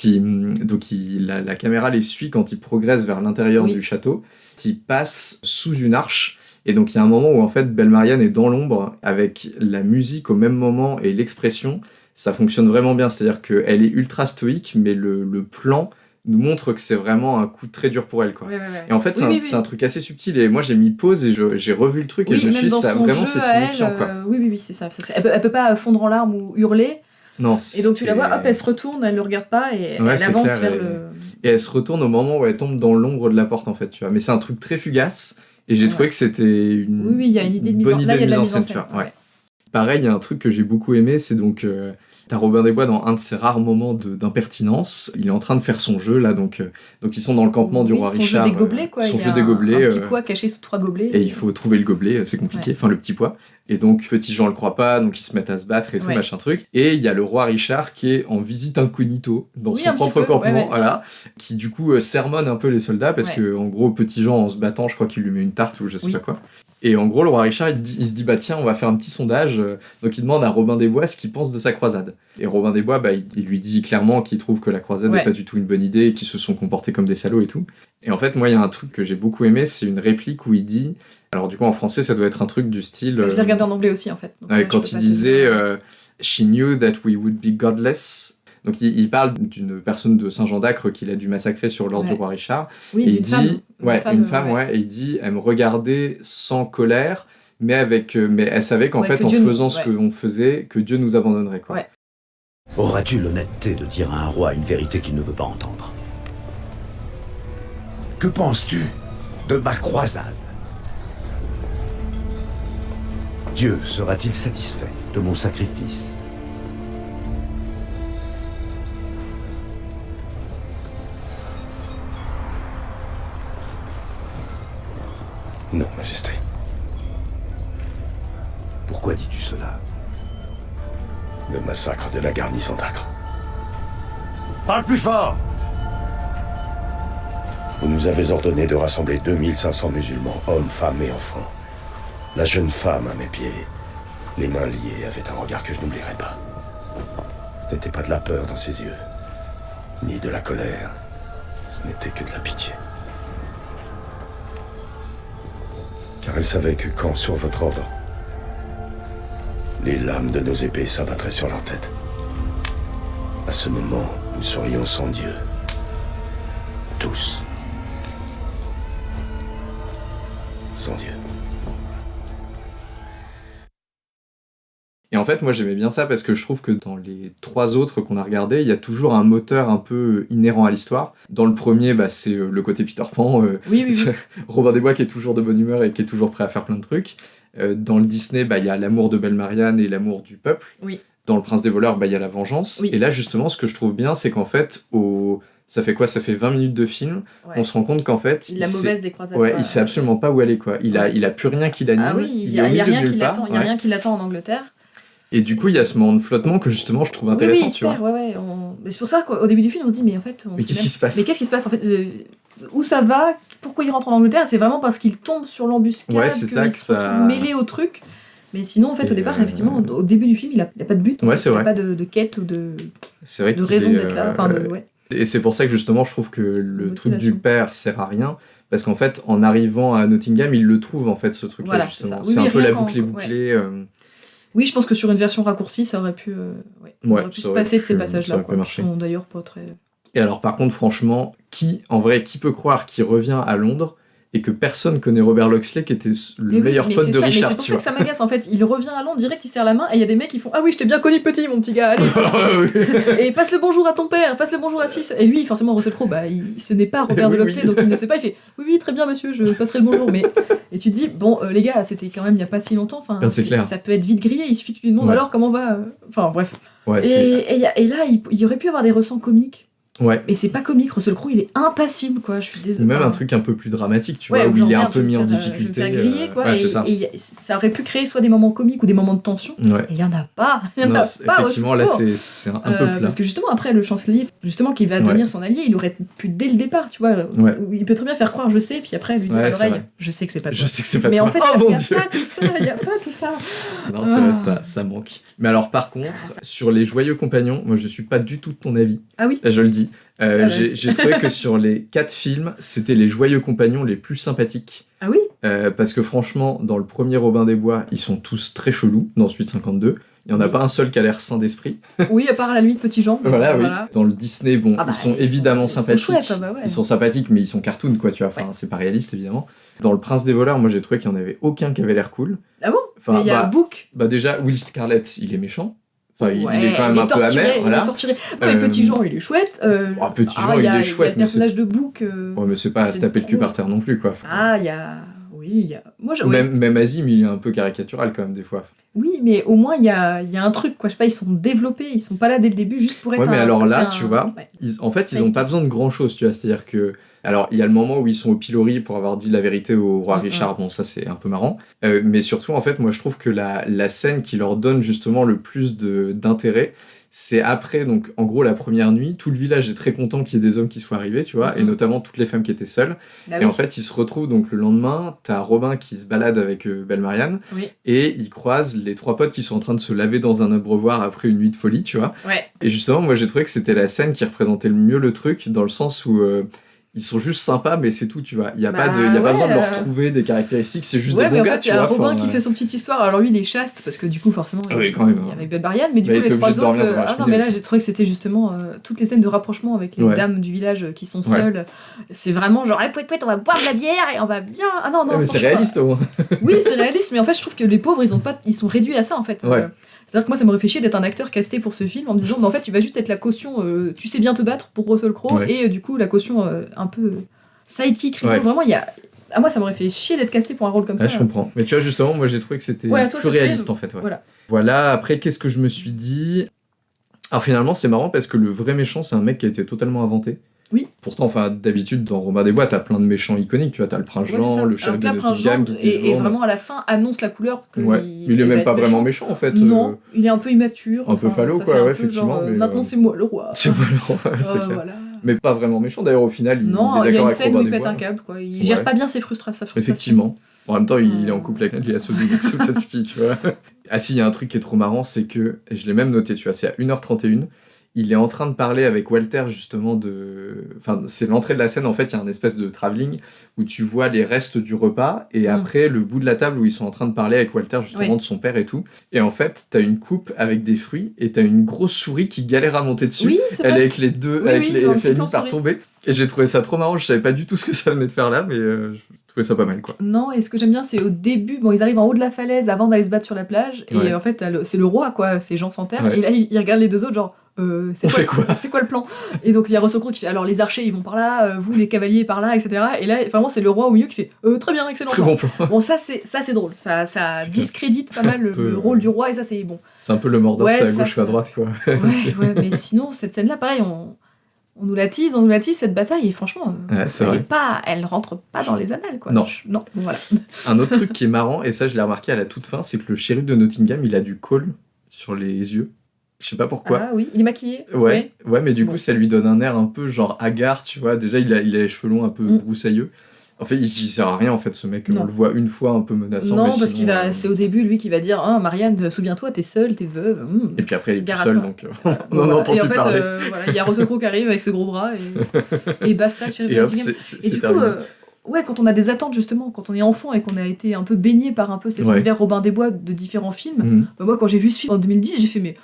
la caméra les suit quand ils progressent vers l'intérieur Oui. du château. Ils passent sous une arche. Et donc il y a un moment où en fait Belle Marianne est dans l'ombre avec la musique au même moment et l'expression. Ça fonctionne vraiment bien. C'est-à-dire qu'elle est ultra stoïque, mais le plan nous montre que c'est vraiment un coup très dur pour elle, quoi. Ouais. Et en fait, c'est un truc assez subtil. Et moi, j'ai mis pause et j'ai revu le truc et je me suis dit, ça vraiment, c'est signifiant, quoi. Oui, c'est ça. Elle peut pas fondre en larmes ou hurler. Non. Et donc tu la vois, c'est- hop, elle se retourne, elle le regarde pas et Ouais, elle c'est avance clair, vers et- le. Et elle se retourne au moment où elle tombe dans l'ombre de la porte, en fait, tu vois. Mais c'est un truc très fugace. Et j'ai Ouais. trouvé que c'était une Oui, il y a une idée de mise bonne en idée Là, il y a de la mise en mise en scène, tu scène. vois. Ouais. Pareil, il y a un truc que j'ai beaucoup aimé, c'est donc t'as Robin des Bois dans un de ses rares moments d'impertinence. Il est en train de faire son jeu là, donc ils sont dans le campement du Oui, roi son Richard. jeu des gobelets, quoi. Son Il y jeu a des gobelets. Un petit pois caché sous 3 gobelets. Et il faut trouver le gobelet, c'est compliqué, enfin le petit pois. Et donc Petit Jean le croit pas, donc ils se mettent à se battre et tout, Ouais. machin truc. Et il y a le roi Richard qui est en visite incognito dans Oui, son un petit propre peu, campement, ouais. voilà, qui du coup sermonne un peu les soldats parce Ouais. que en gros Petit Jean en se battant, je crois qu'il lui met une tarte ou je sais Oui. pas quoi. Et en gros, le roi Richard, il se dit, bah tiens, on va faire un petit sondage. Donc il demande à Robin des Bois ce qu'il pense de sa croisade. Et Robin des Bois, bah, il lui dit clairement qu'il trouve que la croisade n'est Ouais. pas du tout une bonne idée, qu'ils se sont comportés comme des salauds et tout. Et en fait, moi, il y a un truc que j'ai beaucoup aimé, c'est une réplique où il dit, alors du coup en français, ça doit être un truc du style... Je l'ai regardé en anglais aussi, en fait. Donc, je quand peux il pas te disait dire. She knew that we would be godless. Donc il parle d'une personne de Saint-Jean d'Acre qu'il a dû massacrer sur l'ordre Ouais. du roi Richard. Oui, Et il d'une dit, femme. une femme, ouais. Et il dit, elle me regardait sans colère, mais elle savait qu'en Ouais, fait, que en Dieu nous- faisant ce ouais. qu'on faisait, que Dieu nous abandonnerait, quoi. Ouais. Auras-tu l'honnêteté de dire à un roi une vérité qu'il ne veut pas entendre? Que penses-tu de ma croisade? Dieu sera-t-il satisfait de mon sacrifice? Non, Majesté. Pourquoi dis-tu cela? Le massacre de la garnison d'Acre. Parle plus fort! Vous nous avez ordonné de rassembler 2500 musulmans, hommes, femmes et enfants. La jeune femme à mes pieds, les mains liées, avait un regard que je n'oublierai pas. Ce n'était pas de la peur dans ses yeux, ni de la colère. Ce n'était que de la pitié. Car elle savait que quand, sur votre ordre, les lames de nos épées s'abattraient sur leur tête, à ce moment, nous serions sans Dieu. Tous. Sans Dieu. Et en fait, moi, j'aimais bien ça parce que je trouve que dans les 3 autres qu'on a regardés, il y a toujours un moteur un peu inhérent à l'histoire. Dans le premier, c'est le côté Peter Pan. Oui. Robin des Bois qui est toujours de bonne humeur et qui est toujours prêt à faire plein de trucs. Dans le Disney, il y a l'amour de Belle Marianne et l'amour du peuple. Oui. Dans Le Prince des voleurs, il y a la vengeance. Oui. Et là, justement, ce que je trouve bien, c'est qu'en fait, ça fait quoi ? Ça fait 20 minutes de film. Ouais. On se rend compte qu'en fait... La mauvaise des croisades. Ouais, il sait absolument pas où aller, quoi. Il a plus rien qui l'anime. Ah oui, il y est a au milieu de rien nulle qui part. l'attend. Il y a rien qui l'attend en Angleterre. Et du coup, il y a ce moment de flottement que justement je trouve intéressant, oui, tu vois. Ouais. Mais c'est pour ça qu'au début du film, on se dit, mais en fait... Mais qu'est-ce qui se passe ? Mais qu'est-ce qui se passe en fait Où ça va ? Pourquoi il rentre en Angleterre ? C'est vraiment parce qu'il tombe sur l'embuscade, c'est ça qu'il se retrouve mêlé au truc. Mais sinon, en fait, au départ, effectivement, au début du film, il a pas de but. Ouais, c'est vrai. Il a pas de quête ou de vrai raison d'être là. Ouais. Et c'est pour ça que justement, je trouve que le truc du père sert à rien. Parce qu'en fait, en arrivant à Nottingham, il le trouve, en fait, ce truc-là, voilà, justement. C'est un peu la boucle bouclée. Ouais. Oui, je pense que sur une version raccourcie, ça aurait pu, se passer de ces passages-là. Qui sont d'ailleurs pas très... Et alors, par contre, franchement, qui peut croire qu'il revient à Londres et que personne connaît Robert Loxley, qui était le meilleur pote de Richard, mais c'est pour ça que ça m'agace, en fait. Il revient à Londres, direct, il serre la main, et il y a des mecs qui font « Ah oui, je t'ai bien connu petit, mon petit gars, allez, et passe le bonjour à ton père, passe le bonjour à Sis. » Et lui, forcément, Russell Crowe, ce n'est pas Robert de Loxley, donc il ne sait pas, il fait « Oui, très bien, monsieur, je passerai le bonjour. » Mais et tu te dis, bon, les gars, c'était quand même il n'y a pas si longtemps, enfin, c'est clair. Ça peut être vite grillé, il suffit que tu lui demandes alors comment va... Enfin, bref. Ouais, et là, il y aurait pu avoir des ressents comiques. Ouais. Et c'est pas comique, Russell Crowe, il est impassible, quoi. Je suis désolée. Même un truc un peu plus dramatique, tu vois, où il est un peu mis en difficulté. Je vais me faire griller, quoi. Ouais, et ça aurait pu créer soit des moments comiques ou des moments de tension. Ouais. Et il y en a pas. Effectivement, là, c'est un peu plat. Parce que justement, après, le chancelier, justement, qui va devenir son allié, il aurait pu, dès le départ, tu vois, il peut très bien faire croire, je sais, puis après, lui dire à l'oreille, je sais que c'est pas toi. Je sais que c'est pas toi. Mais en fait, il n'y a pas tout ça, il n'y a pas tout ça. Non, c'est vrai, ça manque. Mais alors, par contre, sur les Joyeux Compagnons, moi, je suis pas du tout de ton avis. Ah oui ? Je le dis. J'ai trouvé que sur les 4 films, c'était les Joyeux Compagnons les plus sympathiques. Ah oui ? Parce que franchement, dans le premier Robin des Bois, ils sont tous très chelous, dans Suite 52. Il n'y en a pas un seul qui a l'air sain d'esprit. Oui, à part à la limite Petit Jean. Voilà. Dans le Disney, ils sont évidemment sympathiques. Ils sont chouettes, Ils sont sympathiques, mais ils sont cartoon, quoi, tu vois. Enfin, c'est pas réaliste, évidemment. Dans Le Prince des voleurs, moi, j'ai trouvé qu'il n'y en avait aucun qui avait l'air cool. Ah bon ? Mais il y a Book. Déjà, Will Scarlett, il est méchant. Enfin, il est quand même un peu amer. Il est torturé. Mais Petit Jean, il est chouette. Petit Jean, il est chouette. Il y a le personnage de Book. Ouais, mais c'est pas à se taper le cul par terre non plus, quoi. Il y a... Oui, il y a... Moi, même Azim, il est un peu caricatural, quand même, des fois. Oui, mais au moins, il y a un truc, quoi. Je sais pas, ils sont développés, ils sont pas là dès le début juste pour être... Ouais, mais alors là, tu vois, ils ont pas besoin de grand-chose, tu vois. C'est-à-dire que... Alors, il y a le moment où ils sont au pilori pour avoir dit la vérité au roi Richard. Bon, ça, c'est un peu marrant. Mais surtout, en fait, moi, je trouve que la scène qui leur donne justement le plus d'intérêt, c'est après, donc, en gros, la première nuit, tout le village est très content qu'il y ait des hommes qui soient arrivés, tu vois, et notamment toutes les femmes qui étaient seules. Et en fait, ils se retrouvent, donc, le lendemain, t'as Robin qui se balade avec Belle Marianne, et ils croisent les 3 potes qui sont en train de se laver dans un abreuvoir après une nuit de folie, tu vois. Et justement, moi, j'ai trouvé que c'était la scène qui représentait le mieux le truc, dans le sens où... ils sont juste sympas, mais c'est tout, tu vois. Il n'y a pas besoin de leur trouver des caractéristiques, c'est juste des bons gars, tu vois. Il y a Robin qui fait son petite histoire. Alors lui, il est chaste, parce que du coup, forcément, il y avait Belle Marianne, mais du coup, les 3 autres... non, mais là, j'ai trouvé que c'était justement toutes les scènes de rapprochement avec les dames du village qui sont seules. C'est vraiment genre, on va boire de la bière et on va bien... Ah non, mais c'est réaliste, au moins. Oui, c'est réaliste, mais en fait, je trouve que les pauvres, ils sont réduits à ça, en fait. C'est-à-dire que moi, ça m'aurait fait chier d'être un acteur casté pour ce film en me disant, en fait, tu vas juste être la caution, tu sais bien te battre pour Russell Crowe, et du coup, la caution un peu sidekick. Vraiment, moi, ça m'aurait fait chier d'être casté pour un rôle comme ça. Je comprends. Mais tu vois, justement, moi, j'ai trouvé que c'était plus réaliste, en fait. Voilà, après, qu'est-ce que je me suis dit ? Alors, finalement, c'est marrant parce que le vrai méchant, c'est un mec qui a été totalement inventé. Oui. Pourtant, d'habitude, dans Robin des Bois, t'as plein de méchants iconiques, tu vois, t'as le Prince Jean, le chef de Nottingham qui et vraiment à la fin annonce la couleur. Il est même pas vraiment méchant en fait. Non, il est un peu immature. Un peu falot, quoi, effectivement. Genre, maintenant c'est moi le roi. C'est moi le roi, c'est clair. Voilà. Mais pas vraiment méchant d'ailleurs, au final, il est d'accord avec Robin des Bois. Non, il y a une scène où il pète un câble, quoi. Il gère pas bien sa frustration. Effectivement. En même temps, il est en couple avec Léa Seydoux, donc c'est peut-être ce qui, tu vois. Ah si, il y a un truc qui est trop marrant, c'est que, je l'ai même noté, tu vois, c'est à 1h31. il est en train de parler avec Walter justement Enfin, c'est l'entrée de la scène, en fait, il y a un espèce de travelling où tu vois les restes du repas et après le bout de la table où ils sont en train de parler avec Walter justement de son père et tout. Et en fait, t'as une coupe avec des fruits et t'as une grosse souris qui galère à monter dessus. Oui, c'est Elle vrai. est avec les deux, fini par tomber. Et j'ai trouvé ça trop marrant, je savais pas du tout ce que ça venait de faire là, mais je trouvais ça pas mal, quoi. Non, et ce que j'aime bien, c'est au début, bon, ils arrivent en haut de la falaise avant d'aller se battre sur la plage, et en fait, c'est le roi, quoi, c'est Jean sans terre, et là, il regarde les deux autres, genre, c'est quoi le plan? Et donc, il y a Russell Crowe qui fait, alors les archers, ils vont par là, vous, les cavaliers, par là, etc. Et là, vraiment, c'est le roi au milieu qui fait, très bien, excellent. Très bon plan. Bon, ça, c'est drôle, ça discrédite pas mal le rôle du roi, et ça, c'est bon. C'est un peu le Mordor, c'est à gauche ou à droite, quoi. Ouais, mais sinon, cette scène-là, pareil, on nous l'attise, cette bataille, et franchement, elle rentre pas dans les annales, quoi. Non, voilà. Un autre truc qui est marrant, et ça je l'ai remarqué à la toute fin, c'est que le shérif de Nottingham, il a du col sur les yeux. Je sais pas pourquoi. Ah oui, il est maquillé. Ouais, mais du coup, ça lui donne un air un peu genre hagard, tu vois. Déjà, il a les cheveux longs un peu broussailleux. En fait, il sert à rien, en fait, ce mec. On le voit une fois un peu menaçant. Non, parce qu'il c'est au début, lui, qui va dire Marianne, souviens-toi, t'es seule, t'es veuve. Et puis après, il est tout seul, donc on en entend plus parler. Et en fait, il y a Russell Crowe qui arrive avec ses gros bras et basta, le shérif de Nottingham. Et du coup, quand on a des attentes, justement, quand on est enfant et qu'on a été un peu baigné par un peu cet univers Robin des Bois de différents films, moi, quand j'ai vu ce film en 2010, j'ai fait, mais...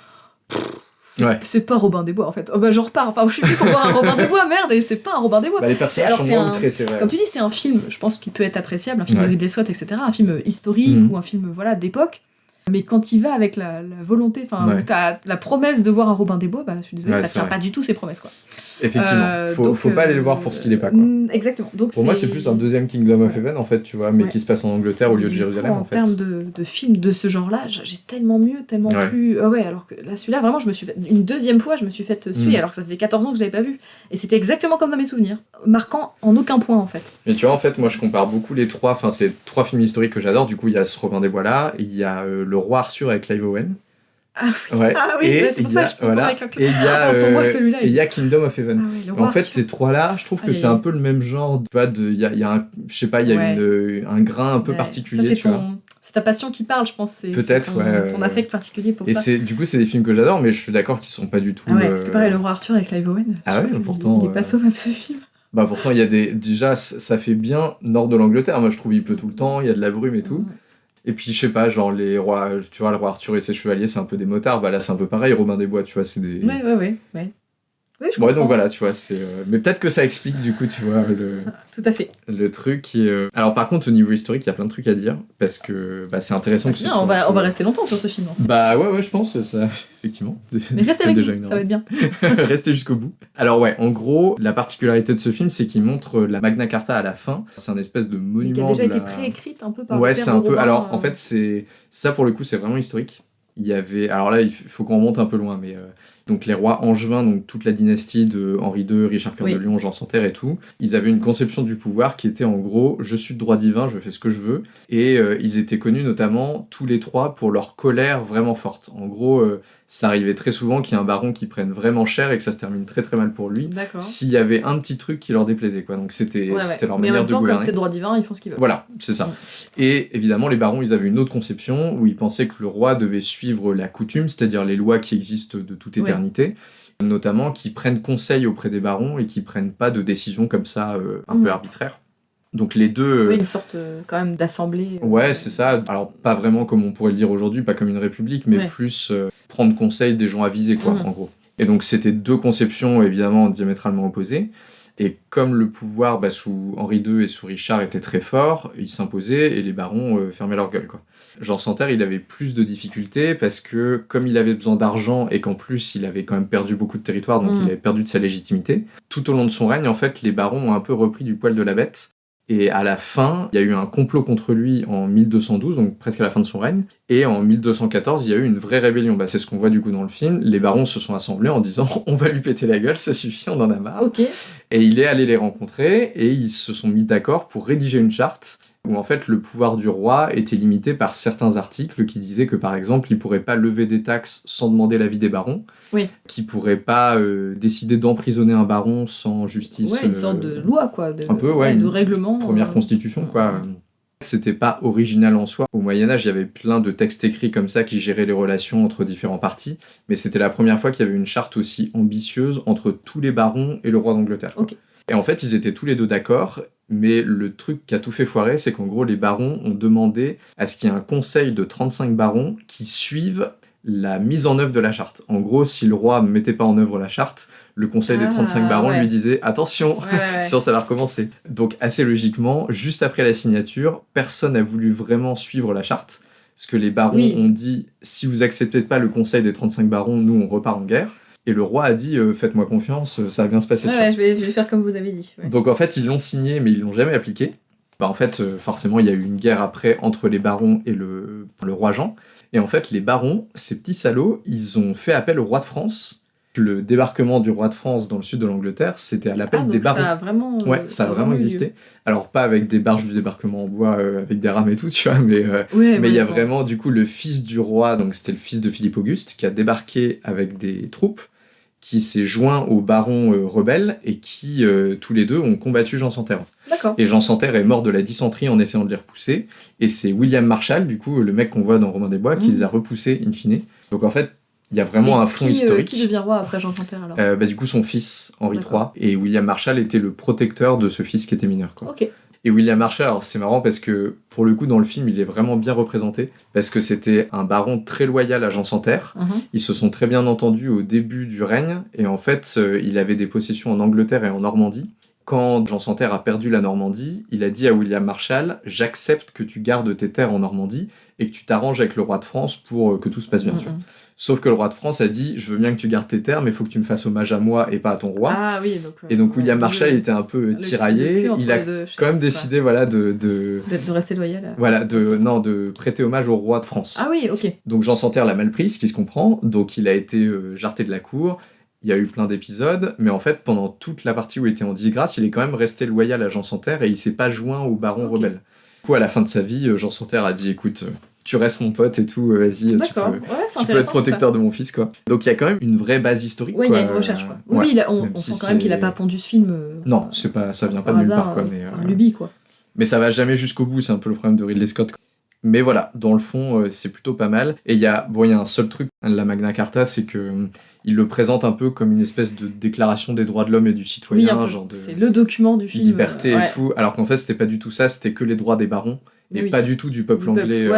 C'est pas Robin des Bois en fait. Je repars. Enfin, je suis plus pour voir un Robin des Bois, merde, et c'est pas un Robin des Bois. Les personnages sont moins outrés, c'est vrai. Comme tu dis, c'est un film, je pense, qui peut être appréciable, un film de Ridley Scott, etc. Un film historique ou un film d'époque. Mais quand il va avec la volonté, t'as la promesse de voir un Robin des Bois, je suis désolée, ça tient pas du tout ses promesses, quoi. Effectivement, faut pas aller le voir pour ce qu'il est pas, quoi. Exactement. Donc, pour moi, c'est plus un deuxième Kingdom of Heaven, en fait, tu vois, mais qui se passe en Angleterre au lieu de Jérusalem, en fait. En termes de films de ce genre-là, j'ai tellement mieux, tellement plus... alors que là, celui-là, vraiment, une deuxième fois, je me suis fait suivre, alors que ça faisait 14 ans que je l'avais pas vu. Et c'était exactement comme dans mes souvenirs, marquant en aucun point, en fait. Mais tu vois, en fait, moi, je compare beaucoup les trois, enfin, c'est 3 films historiques que j'adore. Du coup, il y a ce Robin des Bois-là, il y a Le Roi Arthur avec Clive Owen. Ah oui, c'est pour ça que je peux avec et il y a pour moi, celui-là, il y a Kingdom of Heaven. En fait, ces trois-là, je trouve que c'est un peu le même genre. Tu vois, il y a un, je sais pas, il y a un grain un peu particulier. Ça, c'est ta passion qui parle, je pense. Peut-être, ton affect particulier pour ça. Et du coup, c'est des films que j'adore, mais je suis d'accord qu'ils sont pas du tout. Parce que pareil, Le Roi Arthur avec Clive Owen. Pourtant. Il est pas sauvable ce film. Pourtant, il y a déjà, ça fait bien nord de l'Angleterre. Moi, je trouve il pleut tout le temps, il y a de la brume et tout. Et puis, je sais pas, genre, les rois, tu vois, le roi Arthur et ses chevaliers, c'est un peu des motards. Là, c'est un peu pareil, Robin des Bois, tu vois, c'est des... Ouais. Oui, je comprends. Donc voilà, tu vois, c'est... Mais peut-être que ça explique, du coup, tu vois, Tout à fait. Le truc qui est... Alors, par contre, au niveau historique, il y a plein de trucs à dire, parce que c'est intéressant que ce soit... On va rester longtemps sur ce film. Ouais, je pense, ça, effectivement. Mais restez avec nous, ça va être bien. Restez jusqu'au bout. Alors en gros, la particularité de ce film, c'est qu'il montre la Magna Carta à la fin. C'est un espèce de monument. Qui a déjà été préécrite un peu par le c'est un peu... Alors, en fait, c'est... Ça, pour le coup, c'est vraiment historique. Il y avait... Alors là, il faut qu'on remonte un peu loin, mais... Donc les rois angevins, donc toute la dynastie de Henri II, Richard Cœur de Lion, Jean sans terre et tout, ils avaient une conception du pouvoir qui était en gros, je suis de droit divin, je fais ce que je veux, et ils étaient connus notamment tous les trois pour leur colère vraiment forte. En gros, ça arrivait très souvent qu'il y ait un baron qui prenne vraiment cher et que ça se termine très très mal pour lui, s'il y avait un petit truc qui leur déplaisait, quoi. Donc c'était leur manière de gouverner. Comme c'est le droit divin, ils font ce qu'ils veulent. Voilà, c'est ça. Et évidemment, les barons, ils avaient une autre conception où ils pensaient que le roi devait suivre la coutume, c'est-à-dire les lois qui existent de toute éternité. Notamment qui prennent conseil auprès des barons et qui prennent pas de décisions comme ça un peu arbitraires. Donc les deux... une sorte quand même d'assemblée. Ouais, c'est ça. Alors pas vraiment comme on pourrait le dire aujourd'hui, pas comme une république, mais plus prendre conseil des gens avisés, quoi, en gros. Et donc c'était deux conceptions évidemment diamétralement opposées. Et comme le pouvoir sous Henri II et sous Richard était très fort, il s'imposait et les barons fermaient leur gueule, quoi. Jean sans terre, il avait plus de difficultés parce que comme il avait besoin d'argent et qu'en plus il avait quand même perdu beaucoup de territoire, donc il avait perdu de sa légitimité, tout au long de son règne, en fait, les barons ont un peu repris du poil de la bête. Et à la fin, il y a eu un complot contre lui en 1212, donc presque à la fin de son règne. Et en 1214, il y a eu une vraie rébellion. C'est ce qu'on voit du coup dans le film. Les barons se sont assemblés en disant « on va lui péter la gueule, ça suffit, on en a marre ». Et il est allé les rencontrer et ils se sont mis d'accord pour rédiger une charte où en fait le pouvoir du roi était limité par certains articles qui disaient que par exemple il pourrait pas lever des taxes sans demander l'avis des barons, qu'il pourrait pas décider d'emprisonner un baron sans justice. Une sorte de loi, quoi. Un peu, de règlement. Première constitution, quoi. C'était pas original en soi. Au Moyen-Âge, il y avait plein de textes écrits comme ça qui géraient les relations entre différents partis, mais c'était la première fois qu'il y avait une charte aussi ambitieuse entre tous les barons et le roi d'Angleterre. Ok. Et en fait, ils étaient tous les deux d'accord, mais le truc qui a tout fait foirer, c'est qu'en gros, les barons ont demandé à ce qu'il y ait un conseil de 35 barons qui suivent la mise en œuvre de la charte. En gros, si le roi ne mettait pas en œuvre la charte, le conseil des 35 barons lui disait « Attention, sinon ça va recommencer ». Donc assez logiquement, juste après la signature, personne n'a voulu vraiment suivre la charte, parce que les barons ont dit « Si vous acceptez pas le conseil des 35 barons, nous on repart en guerre ». Et le roi a dit « Faites-moi confiance, ça va bien se passer ». Je vais faire comme vous avez dit. Ouais. Donc en fait, ils l'ont signé, mais ils l'ont jamais appliqué. En fait, forcément, il y a eu une guerre après entre les barons et le roi Jean. Et en fait, les barons, ces petits salauds, ils ont fait appel au roi de France. Le débarquement du roi de France dans le sud de l'Angleterre, c'était à l'appel des barons. Ça a vraiment, ça a vraiment existé. Alors pas avec des barges du débarquement en bois, avec des rames et tout, tu vois, mais il y a vraiment du coup le fils du roi, donc c'était le fils de Philippe Auguste, qui a débarqué avec des troupes, qui s'est joint aux barons rebelles et qui, tous les deux, ont combattu Jean sans Terre. D'accord. Et Jean sans Terre est mort de la dysenterie en essayant de les repousser. Et c'est William Marshall, du coup, le mec qu'on voit dans Robin des Bois, qui les a repoussés in fine. Donc en fait, il y a vraiment un fond historique. Qui devient roi après Jean sans Terre alors du coup, son fils, Henri III. Et William Marshall était le protecteur de ce fils qui était mineur. Quoi. Ok. Et William Marshall, alors c'est marrant parce que pour le coup dans le film il est vraiment bien représenté parce que c'était un baron très loyal à Jean sans Terre. Ils se sont très bien entendus au début du règne et en fait il avait des possessions en Angleterre et en Normandie. Quand Jean sans Terre a perdu la Normandie, il a dit à William Marshall « J'accepte que tu gardes tes terres en Normandie et que tu t'arranges avec le roi de France pour que tout se passe bien. » Sauf que le roi de France a dit « Je veux bien que tu gardes tes terres, mais il faut que tu me fasses hommage à moi et pas à ton roi. » Ah oui, donc... et donc William Marshall était un peu tiraillé. Il a quand même décidé de rester loyal. Voilà, de prêter hommage au roi de France. Ah oui, ok. Donc Jean sans Terre l'a mal pris, ce qui se comprend. Donc il a été jarté de la cour. Il y a eu plein d'épisodes, mais en fait, pendant toute la partie où il était en disgrâce, il est quand même resté loyal à Jean sans Terre et il s'est pas joint aux barons rebelles. Du coup, à la fin de sa vie, Jean sans Terre a dit « Écoute, tu restes mon pote et tout, vas-y, tu peux être protecteur de mon fils, quoi. » Donc il y a quand même une vraie base historique. Ouais, il y a une recherche, quoi. Oui, on sent quand même qu'il a pas pondu ce film. Non, ça vient pas de nulle part, quoi. Un lubie, quoi. Mais ça va jamais jusqu'au bout, c'est un peu le problème de Ridley Scott. Mais voilà, dans le fond, c'est plutôt pas mal. Et il y a un seul truc, la Magna Carta, c'est que il le présente un peu comme une espèce de déclaration des droits de l'homme et du citoyen, genre de... C'est le document du film. Liberté et tout, alors qu'en fait, c'était pas du tout ça, c'était que les droits des barons, et pas du tout du peuple anglais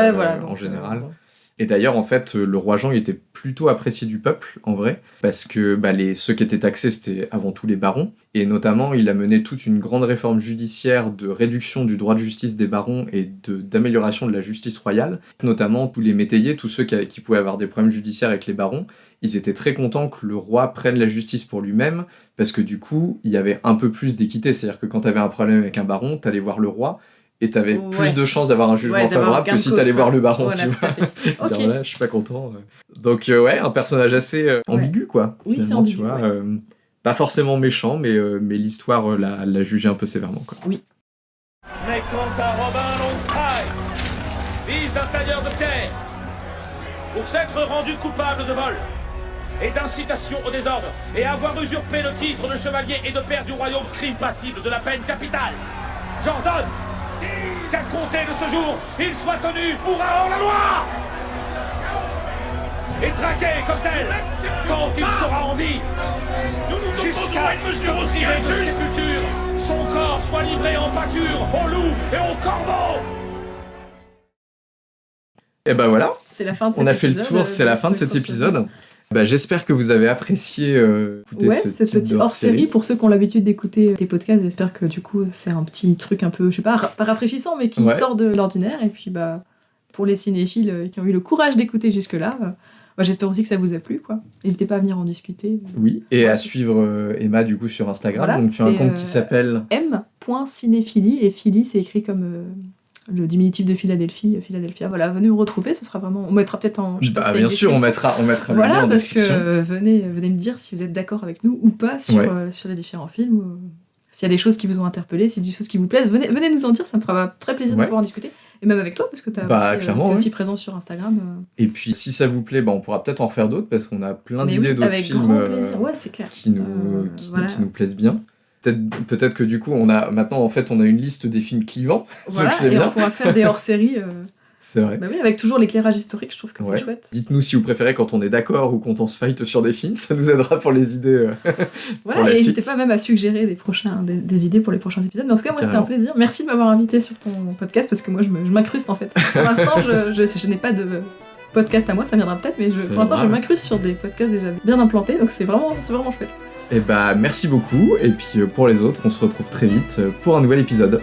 en général. Et d'ailleurs, en fait, le roi Jean il était plutôt apprécié du peuple, en vrai, parce que ceux qui étaient taxés, c'était avant tout les barons. Et notamment, il a mené toute une grande réforme judiciaire de réduction du droit de justice des barons et d'amélioration de la justice royale. Notamment, tous les métayers, tous ceux qui pouvaient avoir des problèmes judiciaires avec les barons, ils étaient très contents que le roi prenne la justice pour lui-même, parce que du coup, il y avait un peu plus d'équité. C'est-à-dire que quand t'avais un problème avec un baron, t'allais voir le roi, et t'avais plus de chances d'avoir un jugement favorable que si t'allais voir le baron, tu vois. Dire, là, je suis pas content. Donc un personnage assez ambigu, quoi. Oui, c'est ambigu, tu vois, pas forcément méchant, mais l'histoire l'a jugé un peu sévèrement, quoi. Oui. Mais quant à Robin Longstride, fils d'un tailleur de terre, pour s'être rendu coupable de vol et d'incitation au désordre et avoir usurpé le titre de chevalier et de père du royaume, crime passible de la peine capitale, j'ordonne qu'à compter de ce jour, il soit tenu pour un hors-la-loi et traqué comme tel quand il sera en vie, jusqu'à ce qu'au privé de sépulture, son corps soit livré en pâture aux loups et aux corbeaux. Et ben voilà, c'est la fin de cet on a fait épisode, le tour, c'est la fin de cet épisode. J'espère que vous avez apprécié ce petit hors-série. Pour ceux qui ont l'habitude d'écouter tes podcasts, j'espère que du coup c'est un petit truc un peu, je sais pas rafraîchissant, mais qui sort de l'ordinaire. Et puis pour les cinéphiles qui ont eu le courage d'écouter jusque-là, j'espère aussi que ça vous a plu, quoi. N'hésitez pas à venir en discuter. Oui, et à suivre Emma du coup sur Instagram. Voilà, donc tu as un compte qui s'appelle m.cinéphilie, et Philly c'est écrit comme le diminutif de Philadelphie, Philadelphia. Voilà, venez me retrouver, ce sera vraiment... On mettra peut-être en... bien sûr, on mettra le lien en description. Voilà, parce que venez me dire si vous êtes d'accord avec nous ou pas sur les différents films. S'il y a des choses qui vous ont interpellé, s'il y a des choses qui vous plaisent, venez nous en dire, ça me fera très plaisir de pouvoir en discuter. Et même avec toi, parce que t'es aussi présent sur Instagram. Et puis, si ça vous plaît, on pourra peut-être en refaire d'autres, parce qu'on a plein d'idées d'autres films grand plaisir. Ouais, c'est clair. qui nous plaisent bien. Peut-être que du coup, on a une liste des films clivants. Voilà, donc c'est et bien. on pourra faire des hors-séries. C'est vrai. Bah oui, avec toujours l'éclairage historique, je trouve que Ouais. c'est chouette. Dites-nous si vous préférez quand on est d'accord ou quand on se fight sur des films, ça nous aidera pour les idées. Voilà, et n'hésitez pas même à suggérer des idées pour les prochains épisodes. Mais en tout cas, moi, c'était un plaisir. Merci de m'avoir invité sur ton podcast parce que moi, je m'incruste en fait. Pour l'instant, je n'ai pas de podcast à moi, ça viendra peut-être, mais pour l'instant, je m'incruste sur des podcasts déjà bien implantés, donc c'est vraiment chouette. Et bah, merci beaucoup. Et puis pour les autres, on se retrouve très vite pour un nouvel épisode.